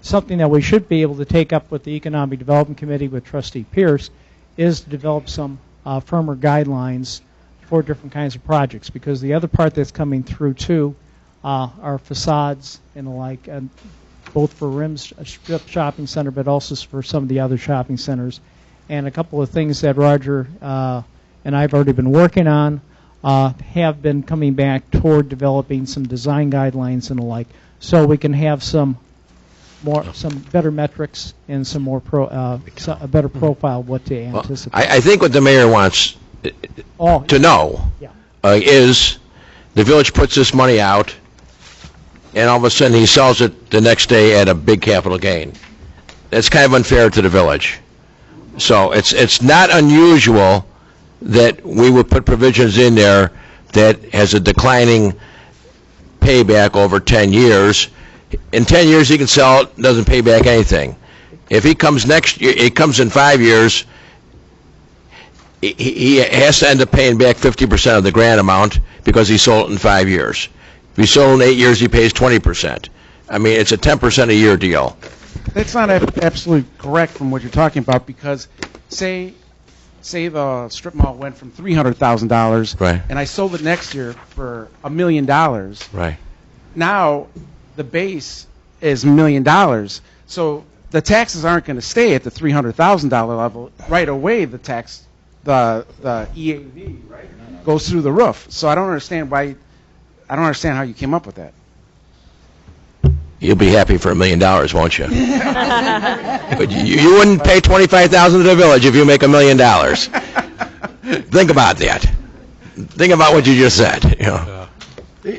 something that we should be able to take up with the Economic Development Committee with Trustee Pierce is to develop some firmer guidelines for different kinds of projects, because the other part that's coming through too are facades and the like, both for RIM's strip shopping center, but also for some of the other shopping centers. And a couple of things that Roger and I've already been working on have been coming back toward developing some design guidelines and the like, so we can have some better metrics and some more a better profile of what to anticipate. I think what the mayor wants to know is the village puts this money out, and all of a sudden he sells it the next day at a big capital gain. That's kind of unfair to the village. So it's not unusual that we would put provisions in there that has a declining payback over 10 years. In 10 years he can sell it, doesn't pay back anything. If he comes next year, it comes in 5 years, he has to end up paying back 50% of the grant amount because he sold it in 5 years. If he sold in 8 years, he pays 20%. I mean, it's a 10% a year deal. That's not absolutely correct from what you're talking about, because say the strip mall went from $300,000, right, and I sold it next year for $1 million. Right. Now the base is $1 million, so the taxes aren't going to stay at the $300,000 level right away. The EAV goes through the roof. So I don't understand how you came up with that. You'll be happy for $1 million, won't you? But you wouldn't pay $25,000 to the village if you make $1 million. Think about that. Think about what you just said. You know.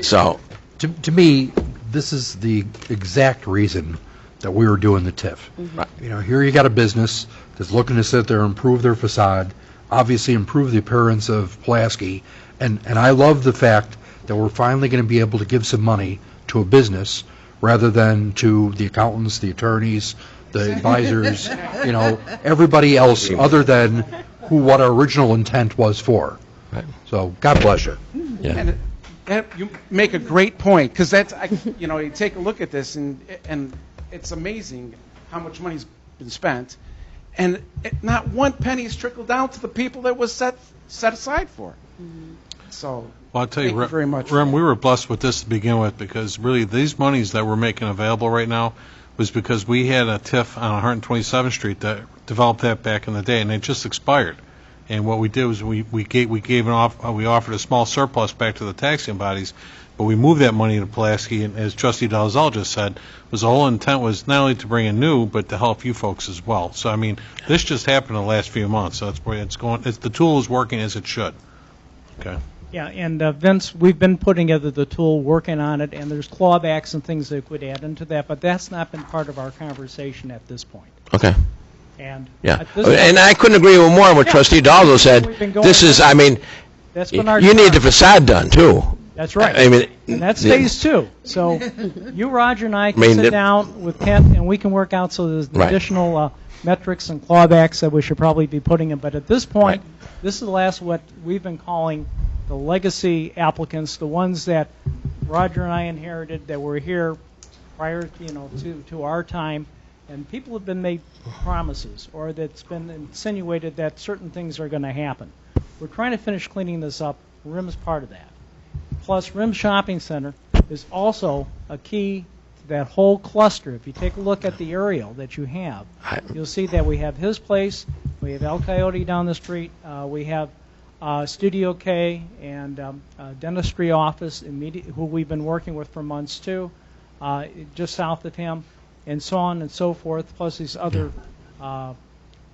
So, to me, this is the exact reason that we were doing the TIF. Mm-hmm. You know, here you got a business that's looking to sit there and improve their facade, obviously improve the appearance of Pulaski, and I love the fact that we're finally going to be able to give some money to a business rather than to the accountants, the attorneys, the advisors, you know, everybody else other than what our original intent was for. Right. So God bless you. Yeah. And you make a great point, because you take a look at this and it's amazing how much money's been spent, and not one penny has trickled down to the people that was set aside for. Mm-hmm. So. Well, I'll tell Thank you very much. Rem, we were blessed with this to begin with, because really these monies that we're making available right now was because we had a TIF on 127th Street that developed that back in the day, and it just expired. And what we did was we offered a small surplus back to the taxing bodies but we moved that money to Pulaski, and as Trustee Dalzell just said, was the whole intent was not only to bring in new, but to help you folks as well. So, I mean, this just happened in the last few months, so the tool is working as it should. Okay. Yeah, and Vince, we've been putting together the tool, working on it, and there's clawbacks and things that could add into that, but that's not been part of our conversation at this point. Okay. And Yeah, at this and point- I couldn't agree with more on what Yeah. Trustee Dalzell said. We've been going This is, on. I mean, That's been our you need the job. facade done, too. That's right. I mean, And that's phase two. So you, Roger, and I can mean, sit that- down with Kent, and we can work out, so there's Right. additional metrics and clawbacks that we should probably be putting in. But at this point, this is the last what we've been calling the legacy applicants, the ones that Roger and I inherited that were here prior, to our time. And people have been made promises, or that's been insinuated that certain things are going to happen. We're trying to finish cleaning this up. RIM's part of that. Plus, RIM Shopping Center is also a key to that whole cluster. If you take a look at the aerial that you have, you'll see that we have his place, we have El Coyote down the street, we have Studio K and dentistry office, who we've been working with for months too, just south of him, and so on and so forth, plus these other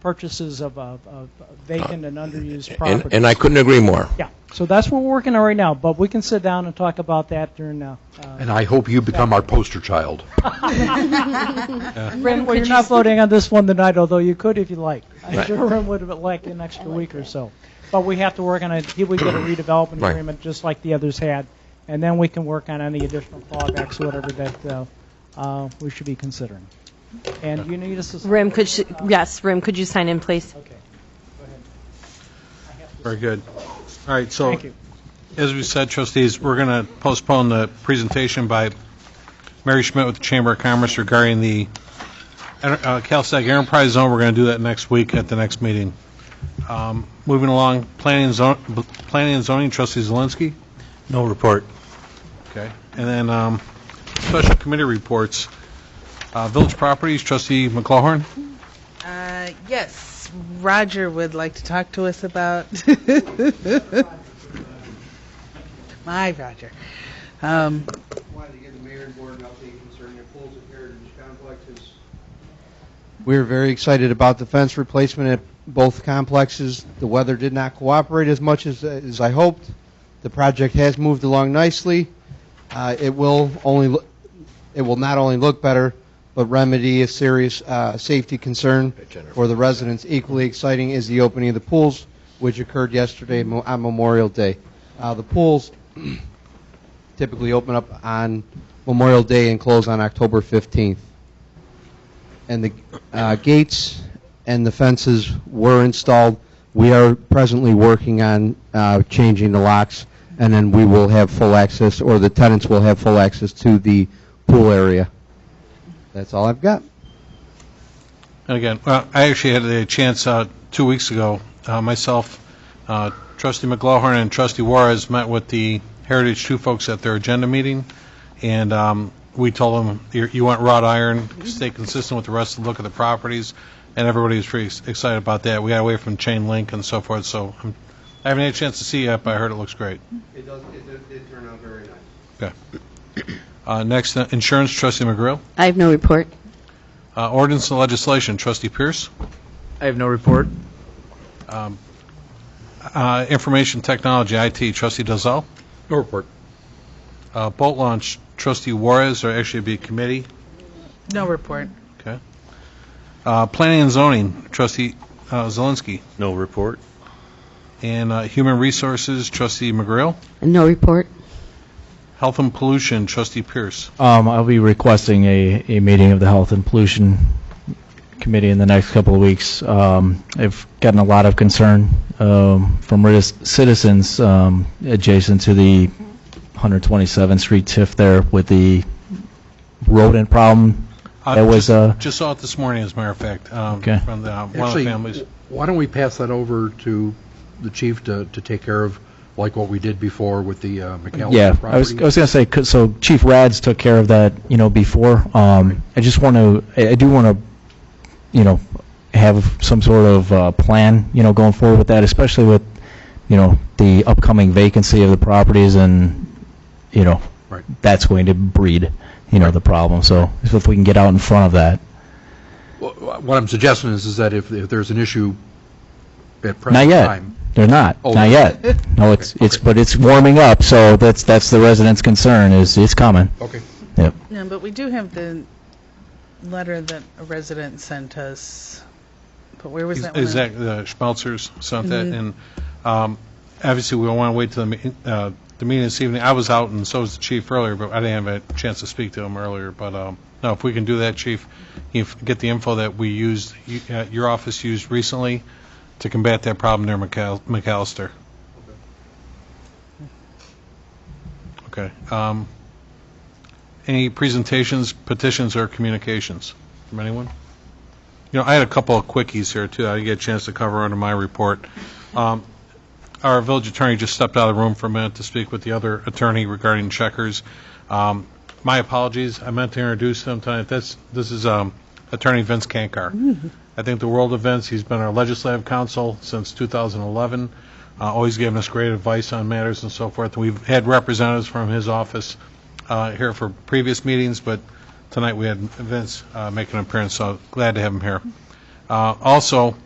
purchases of vacant and underused properties. And I couldn't agree more. Yeah, so that's what we're working on right now, but we can sit down and talk about that during And I hope you become our poster child. Rim, well, you're not voting on this one tonight, although you could if you like. I'm Right. sure Rim would have liked an extra week or so. But we have to work on it. He would get a redevelopment Right. agreement just like the others had, and then we can work on any additional clawbacks or whatever that we should be considering. And you need us to... Rim, could you sign in, please? Okay. Go ahead. Very good. All right, so Thank you. as we said, trustees, we're going to postpone the presentation by Mary Schmidt with the Chamber of Commerce regarding the CalSTAG Enterprise Zone. We're going to do that next week at the next meeting. Moving along, Planning and Zoning, Trustee Zelinski. No report. Okay. And then special committee reports. Village Properties, Trustee McClawhorn. Yes, Roger would like to talk to us about. My Roger. Wanted to give the mayor and board an update concerning the pools at Heritage Complexes. We're very excited about the fence replacement at both complexes. The weather did not cooperate as much as I hoped. The project has moved along nicely. It will not only look better, but remedy a serious safety concern for the residents. Equally exciting is the opening of the pools, which occurred yesterday on Memorial Day. The pools typically open up on Memorial Day and close on October 15th. And the gates and the fences were installed. We are presently working on changing the locks, and then we will have full access, or the tenants will have full access to the pool area. That's all I've got. And again, I actually had a chance 2 weeks ago. Myself, Trustee McLaughlin, and Trustee Juarez met with the Heritage 2 folks at their agenda meeting, and we told them you want wrought iron, stay consistent with the rest of the look of the properties, and everybody was pretty excited about that. We got away from chain link and so forth, so I haven't had a chance to see it yet, but I heard it looks great. It did turn out very nice. Okay. Next, Insurance, Trustee McGrill. I have no report. Ordinance and Legislation, Trustee Pierce. I have no report. Information Technology, IT, Trustee Dalzell. No report. Boat Launch, Trustee Juarez, or actually it'd be a committee. No report. Okay. Planning and Zoning, Trustee Zelinski. No report. And Human Resources, Trustee McGrill. No report. Health and Pollution, Trustee Pierce. I'll be requesting a meeting of the Health and Pollution Committee in the next couple of weeks. I've gotten a lot of concern from citizens adjacent to the 127th Street TIF there with the rodent problem. That was just saw it this morning, as a matter of fact, Okay. from one of the Actually, families. why don't we pass that over to the chief to take care of, like what we did before with the McAllister Yeah, property? I was going to say, so Chief Rads took care of that, before. I just want to, I do want to, have some sort of plan, going forward with that, especially with, the upcoming vacancy of the properties and, Right. that's going to breed, the problem. So if we can get out in front of that. Well, what I'm suggesting is that if there's an issue at Not present yet. time. They're not. Oh, Not yet. No, but it's warming up, so that's the residents' concern, is it's coming. Okay. Yep. No, but we do have the letter that a resident sent us. But where was that one? Exactly, the Schmelzers sent that, Mhm. and obviously we don't want to wait till the meeting this evening. I was out, and so was the chief earlier, but I didn't have a chance to speak to him earlier. But no, if we can do that, chief, you get the info that we used, your office used recently to combat that problem near McAllister. Okay. Any presentations, petitions, or communications from anyone? I had a couple of quickies here, too. I didn't get a chance to cover under my report. Our village attorney just stepped out of the room for a minute to speak with the other attorney regarding checkers. My apologies. I meant to introduce him tonight. This is Attorney Vince Kankar. I think the world of Vince. He's been our legislative counsel since 2011, always giving us great advice on matters and so forth. We've had representatives from his office here for previous meetings, but tonight we had Vince make an appearance, so glad to have him here. Also,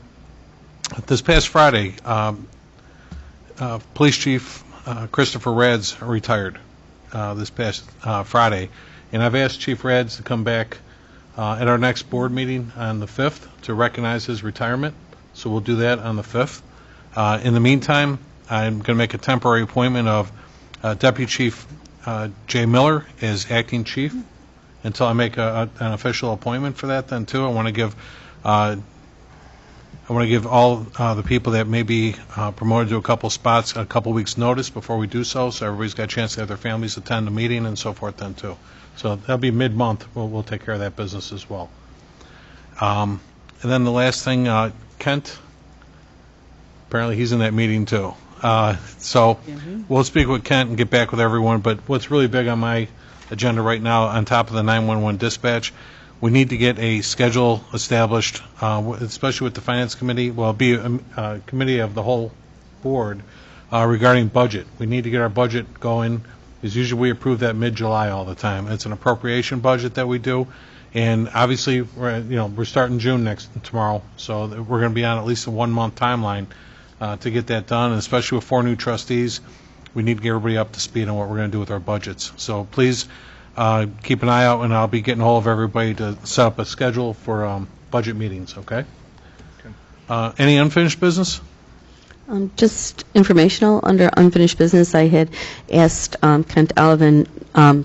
this past Friday, Police Chief Christopher Rads retired this past Friday, and I've asked Chief Rads to come back at our next board meeting on the 5th to recognize his retirement, so we'll do that on the 5th. In the meantime, I'm going to make a temporary appointment of Deputy Chief Jay Miller as acting chief until I make an official appointment for that. Then too, I want to give all the people that may be promoted to a couple spots a couple weeks' notice before we do so everybody's got a chance to have their families attend the meeting and so forth then too. So that'll be mid-month. We'll take care of that business as well. And then the last thing, Kent, apparently he's in that meeting too. So we'll speak with Kent and get back with everyone. But what's really big on my agenda right now, on top of the 911 dispatch, we need to get a schedule established, especially with the Finance Committee. Well, it'll be a committee of the whole board regarding budget. We need to get our budget going. Because usually we approve that mid-July all the time. It's an appropriation budget that we do. And obviously, we're starting June tomorrow, so we're going to be on at least a 1-month timeline to get that done. And especially with 4 new trustees, we need to get everybody up to speed on what we're going to do with our budgets. So please keep an eye out, and I'll be getting a hold of everybody to set up a schedule for budget meetings, okay? Any unfinished business? Just informational. Under unfinished business, I had asked Kent Olivan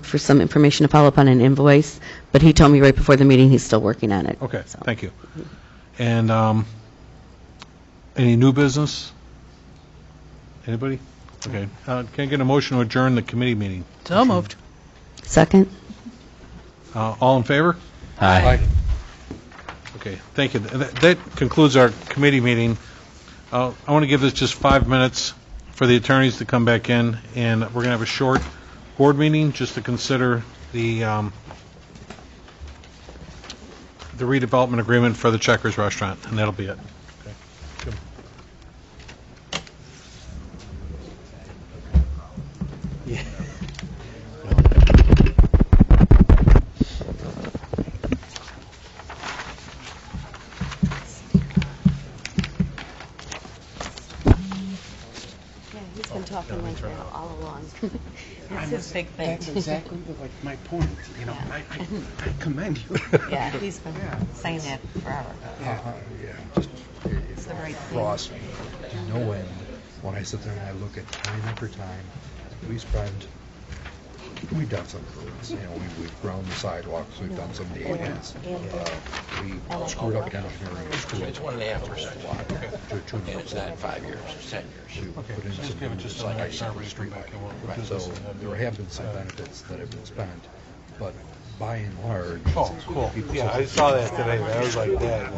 for some information to follow up on an invoice, but he told me right before the meeting he's still working on it. Okay, thank you. And any new business? Anybody? Okay. Can I get a motion to adjourn the committee meeting? So moved. Second. All in favor? Aye. Okay, thank you. That concludes our committee meeting. I want to give this just 5 minutes for the attorneys to come back in, and we're going to have a short board meeting just to consider the redevelopment agreement for the Checkers restaurant, and that'll be it. Okay. Good. Yeah. He's been talking like that all along. That's his big thing. That's exactly my point. I commend you. Yeah, he's been saying that forever. It's the right thing. Ross, to no end, when I sit there and I look at time after time, we've done some improvements. We've ground the sidewalks, we've done some pavements. We screwed up engineering. It's 1.5%. And it's not 5 years, it's 10 years. Put in some, just like I said, street lighting. So there have been some benefits that have been spent, but by and large. Oh, cool. Yeah, I saw that today. That was like that.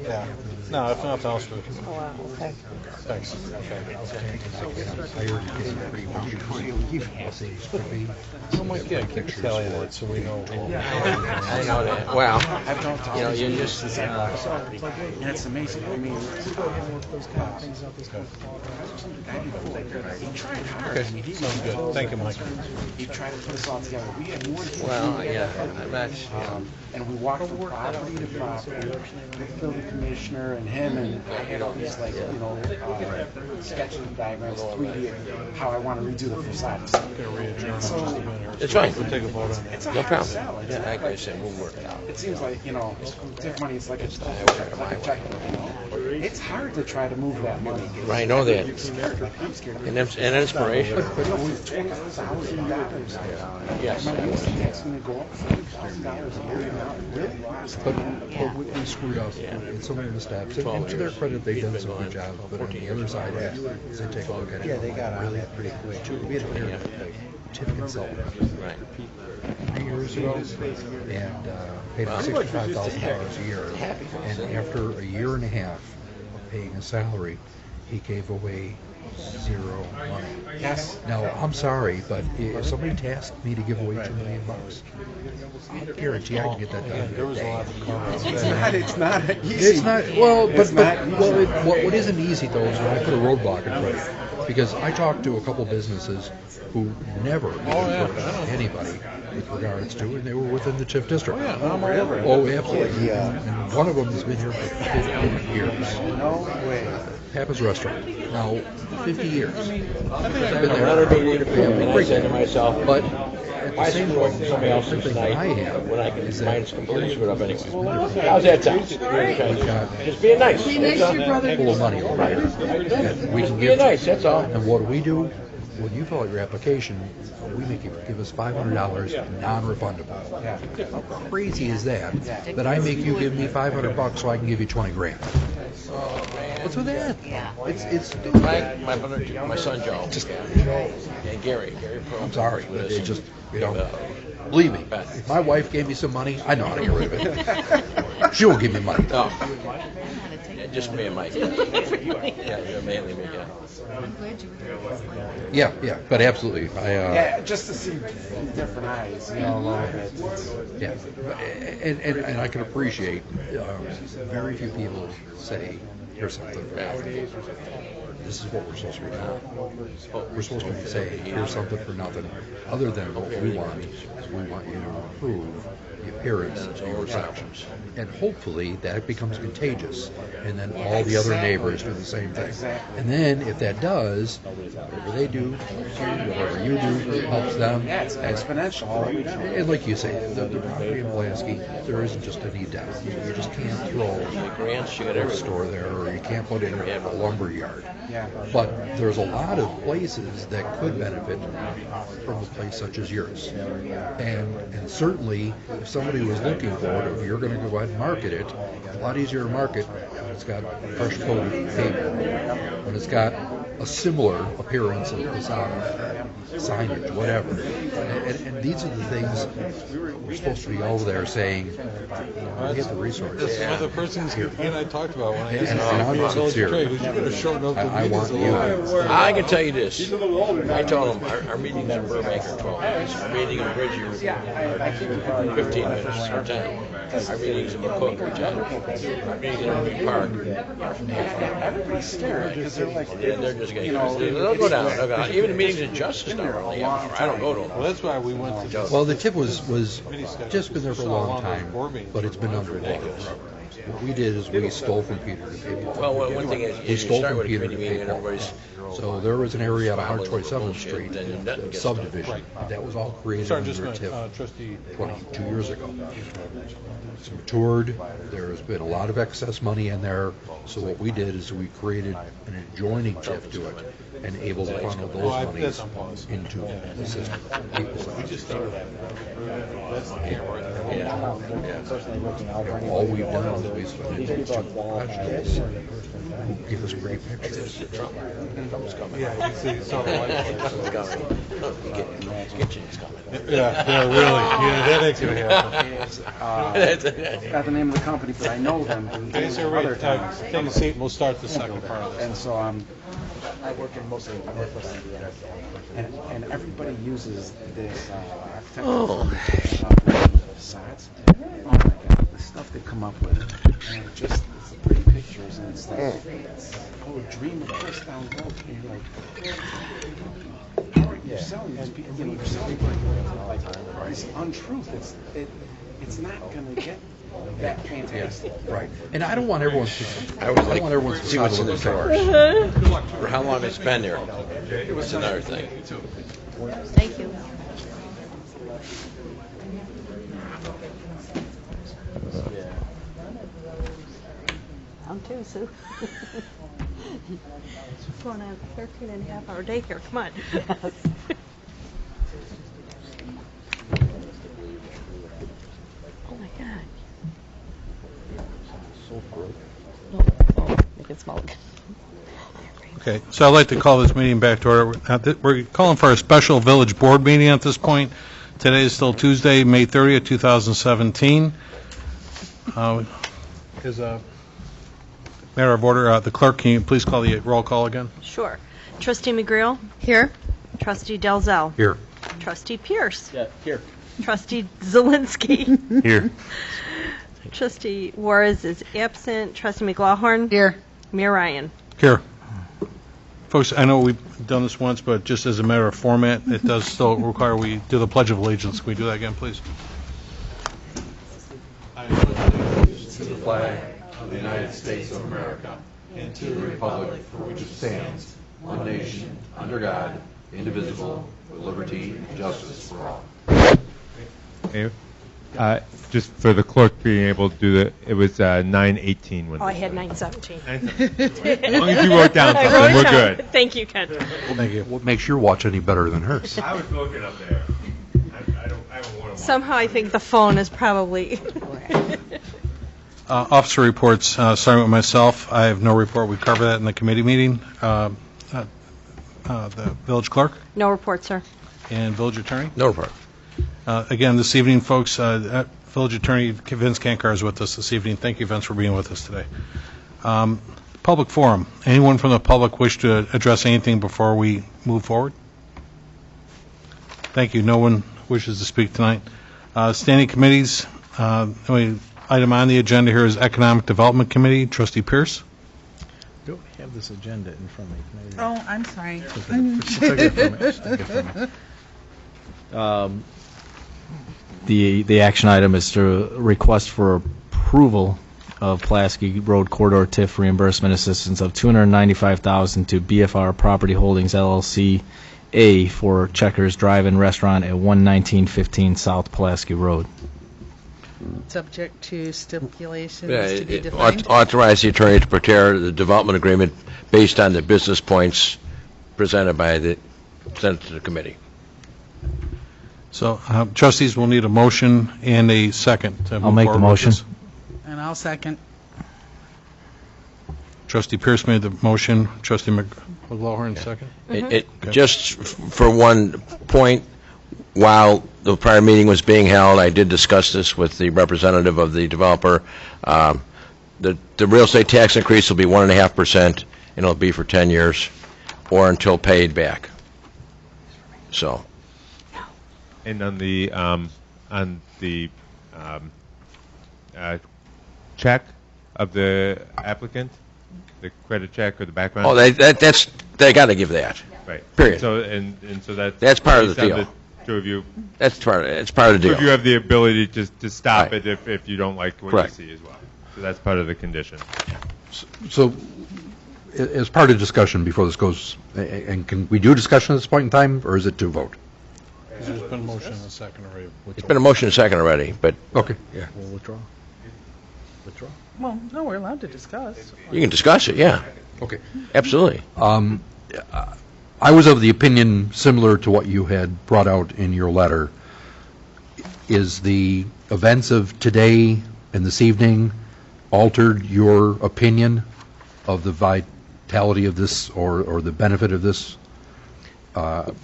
Yeah. No, if nothing else, we can. Oh, wow, okay. Thanks. Oh my God, keep telling that so we know. I know that. Well, I've known Tom. you know, you just, And it's amazing. I mean, he tried hard. Okay, I mean, he sounds good. Thank you, Mike. He tried to put us all together. We had more than well, yeah, I'm not, and we walked from property to property with the building commissioner and him, and I had all these, like, you know, sketching diagrams, 3D of how I want to redo the facade. it's fine. We'll take a vote on that. It's a No hard problem. sell. It's Yeah, like- like I said, we'll work it out. It seems like, you know, take money, it's like a checkbook, you know? It's hard to try to move that money. I know that. I'm scared. And inspiration. But it was $20,000. Yes. My lease tax going to go up $40,000 a year now. It really was. But we screwed up in so many missteps. And to their credit, they've done some good job. But on the other side, they take a look at it. Yeah, they got on that pretty quick. We had a TIF consultant Right. 3 years ago and paid him $65,000 a year. And after a year and a half of paying a salary, he gave away zero money. Yes. Now, I'm sorry, but if somebody tasked me to give away $2 million, I guarantee I can get that done in There a was a day. lot of comments. It's not easy. It's not, well, It's but, not easy. what isn't easy though is when I put a roadblock in front of it. Because I talked to a couple businesses who never even heard of anybody with regards to, and they were within the TIF district. Oh, yeah, I'm all over it. Oh, absolutely. And one of them has been here for 50 years. No way. Papa's Restaurant. Now, 50 years. I've been there. And I said to myself, But at the same point, somebody else the thing tonight, I have when I can, is that mine's completely screwed up anyway. How's that sound? Just being nice. Be nice to your brother. full of money already. And we can Being give nice, that's all. And what do? When you fill out your application, we make you give us $500 non-refundable. How crazy is that? That I make you give me $500 so I can give you 20 grand. What's with that? It's stupid. My brother, my son Joe, and Gary Pro. I'm sorry, but it just, you know, believe me, if my wife gave me some money, I know how to get rid of it. She won't give me money. No. Yeah, just me and Mike. Yeah, mainly me, yeah. I'm glad you were here. Yeah, but absolutely. Yeah, just to see different eyes, you know, a little bit. Yeah, and I can appreciate very few people say, here's something for nothing. This is what we're supposed to be doing. We're supposed to be saying, here's something for nothing, other than what we want is we want you to improve the appearance of your sections. And hopefully that becomes contagious, and then all the other neighbors do the same thing. And then if that does, whatever they do helps you, whatever you do helps them. Yeah, it's exponential all the way down. And like you say, the property in Pulaski, there isn't just any depth. You just can't throw a store there, or you can't put in a lumber yard. Yeah. But there's a lot of places that could benefit from a place such as yours. And certainly, if somebody was looking for it, if you're going to go ahead and market it, it's a lot easier to market when it's got fresh coated paper, when it's got a similar appearance of facade, signage, whatever. And these are the things we're supposed to be over there saying, we have the resources. This is what the person's here. He and I talked about when I And asked I'm him. sincere. You could have shown up. I want you. I can tell you this. I told them our meetings in Burbank are 12 minutes. Our meeting in Bridgeview are 15 minutes or 10. Our meetings in McCook are 10. Our meetings in Irving Park are from Everybody's scared because they're like, they're just getting, you know, they'll go down. They'll go down. Even the meetings in Justice now are only half an hour. I don't go to them. Well, that's why we went to. Well, the tip was just been there for a long time, but it's been underwater forever. What we did is we stole from Peter to pay Paul. Well, one thing is, We you stole start from with a Peter to committee pay meeting and Paul. everybody's. So there was an area on Bullshit, 127th Street, then nothing the gets subdivision, that was all created Sorry, under just TIF trustee. 22 years ago. It's matured. There's been a lot of excess money in there. So what we did is we created an adjoining TIF to it and able to funnel those monies into the system. All we've done is we've submitted to professionals who give us great pictures. Trump's coming. Yeah, you see, so the Trump's coming. Kitchen's coming. Yeah, really. Yeah, that ain't gonna happen. Got the name of the company, but I know them from Okay, so other times. take a seat, and we'll start the second part of this. And so I work in mostly Northwest Indiana, and everybody uses this sides. Oh my God, the stuff they come up with, and it's pretty pictures, and it's like, oh, dream of this down the road, and you're like, how are you selling these people? You know, you're selling like this untruth. It's not going to get that fantastic. Right. And I don't want everyone to See what's in the stores. For how long it's been there. It's another thing. Thank you. I'm too, Sue. Going on a 13-and-a-half-hour day here. Come on. Oh my God. Make it small again. Okay, so I'd like to call this meeting back to order. We're calling for a special village board meeting at this point. Today is still Tuesday, May 30th, 2017. Is matter of order, the clerk, can you please call the roll call again? Sure. Trustee McGreal? Here. Trustee Delzell? Here. Trustee Pierce? Yeah, here. Trustee Zelinski? Here. Trustee Juarez is absent. Trustee McLaughlin? Here. Mayor Ryan? Here. Folks, I know we've done this once, but just as a matter of format, it does still require we do the Pledge of Allegiance. Can we do that again, please? I pledge allegiance to the flag of the United States of America and to the republic for which it stands, one nation, under God, indivisible, with liberty and justice for all. Just for the clerk being able to do it was 9:18 when. Oh, I had 9:17. As long as you wrote down I something, wrote we're down. good. Thank you, Ken. Thank you. What makes your watch any better than hers? I was looking up there. I don't want to. Somehow I think the phone is probably... Officer reports, starting with myself. I have no report. We covered that in the committee meeting. The village clerk No report, sir. and village attorney. No report. Again, this evening, folks, village attorney Vince Kankar is with us this evening. Thank you, Vince, for being with us today. Public forum. Anyone from the public wish to address anything before we move forward? Thank you. No one wishes to speak tonight. Standing committees. The only item on the agenda here is Economic Development Committee. Trustee Pierce. Don't have this agenda in front of me. Oh, I'm sorry. The action item is to request for approval of Pulaski Road Corridor TIF reimbursement assistance of $295,000 to BFR Property Holdings LLC A for Checkers Drive-In Restaurant at 11915 South Pulaski Road. Subject to stipulations Yeah, to be defined. authorize the attorney to prepare the development agreement based on the business points presented to the committee. So trustees will need a motion and a second to move I'll make the forward with motion. this. And I'll second. Trustee Pierce made the motion. Trustee McLaughlin, second. Just for one point, while the prior meeting was being held, I did discuss this with the representative of the developer. The real estate tax increase will be 1.5%, and it'll be for 10 years, or until paid back. So. And on the check of the applicant, the credit check or the background. Oh, they got to give that. Right. Period. So so that's part of the based on deal. The two of you. It's part of the deal. So if you have the ability to stop Right. it if you don't like what Correct. you see as well. So that's part of the condition. So, as part of discussion before this goes, and can we do discussion at this point in time, or is it to vote? There's been a motion and a second already. It's been a motion and second already, but Okay, yeah. We'll withdraw. Withdraw. Well, no, we're allowed to discuss. you can discuss it, yeah. Okay. Absolutely. I was of the opinion similar to what you had brought out in your letter. Is the events of today and this evening altered your opinion of the vitality of this or the benefit of this?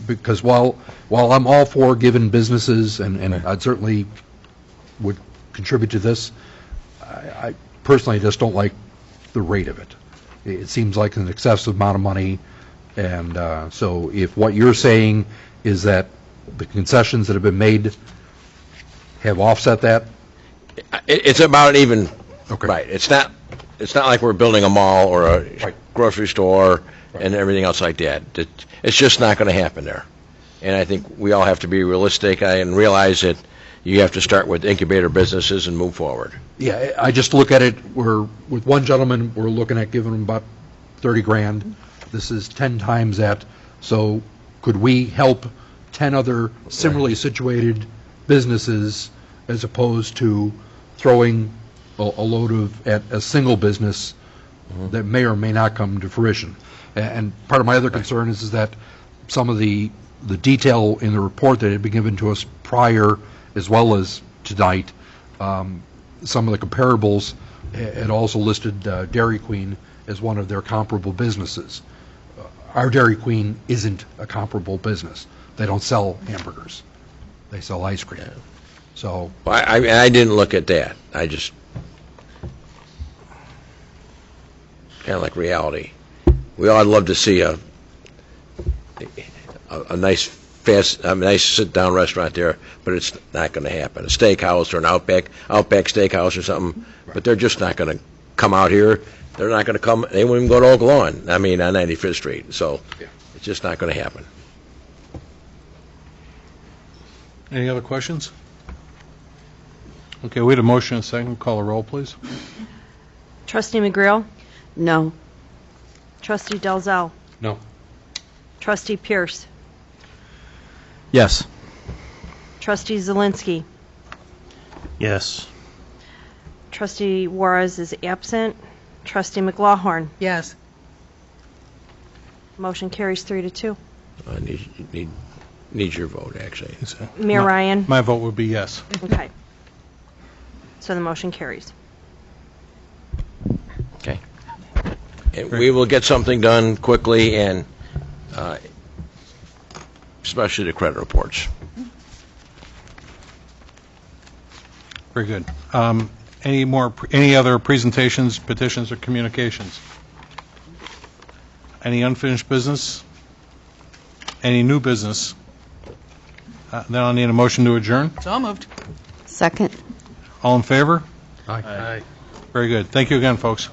Because while I'm all for giving businesses, and I'd certainly would contribute to this, I personally just don't like the rate of it. It seems like an excessive amount of money, and so if what you're saying is that the concessions that have been made have offset that? It's about even, Okay. right, it's not like we're building a mall or a grocery store and everything else like that. It's just not going to happen there. And I think we all have to be realistic and realize that you have to start with incubator businesses and move forward. Yeah, I just look at it, with one gentleman, we're looking at giving him about 30 grand. This is 10 times that. So could we help 10 other similarly situated businesses as opposed to throwing a load at a single business that may or may not come to fruition? And part of my other concern is that some of the detail in the report that had been given to us prior, as well as tonight, some of the comparables had also listed Dairy Queen as one of their comparable businesses. Our Dairy Queen isn't a comparable business. They don't sell hamburgers. They sell ice cream. So I didn't look at that. I just kind of like reality. We all love to see a nice sit-down restaurant there, but it's not going to happen. A steakhouse or an Outback Steakhouse or something, but they're just not going to come out here. They're not going to come. They won't even go to Oak Lawn. I mean, on 95th Street. So it's just not going to happen. Any other questions? Okay, we had a motion and a second. Call a roll, please. Trustee McGreal? No. Trustee Dalzell? No. Trustee Pierce? Yes. Trustee Zelinski? Yes. Trustee Juarez is absent. Trustee McLaughlin? Yes. Motion carries 3-2. I need your vote, actually. Mayor Ryan? My vote would be yes. Okay. So the motion carries. Okay. And we will get something done quickly, and especially the credit reports. Very good. Any other presentations, petitions, or communications? Any unfinished business? Any new business? Then I'll need a motion to adjourn. So moved. Second. All in favor? Aye. Very good. Thank you again, folks.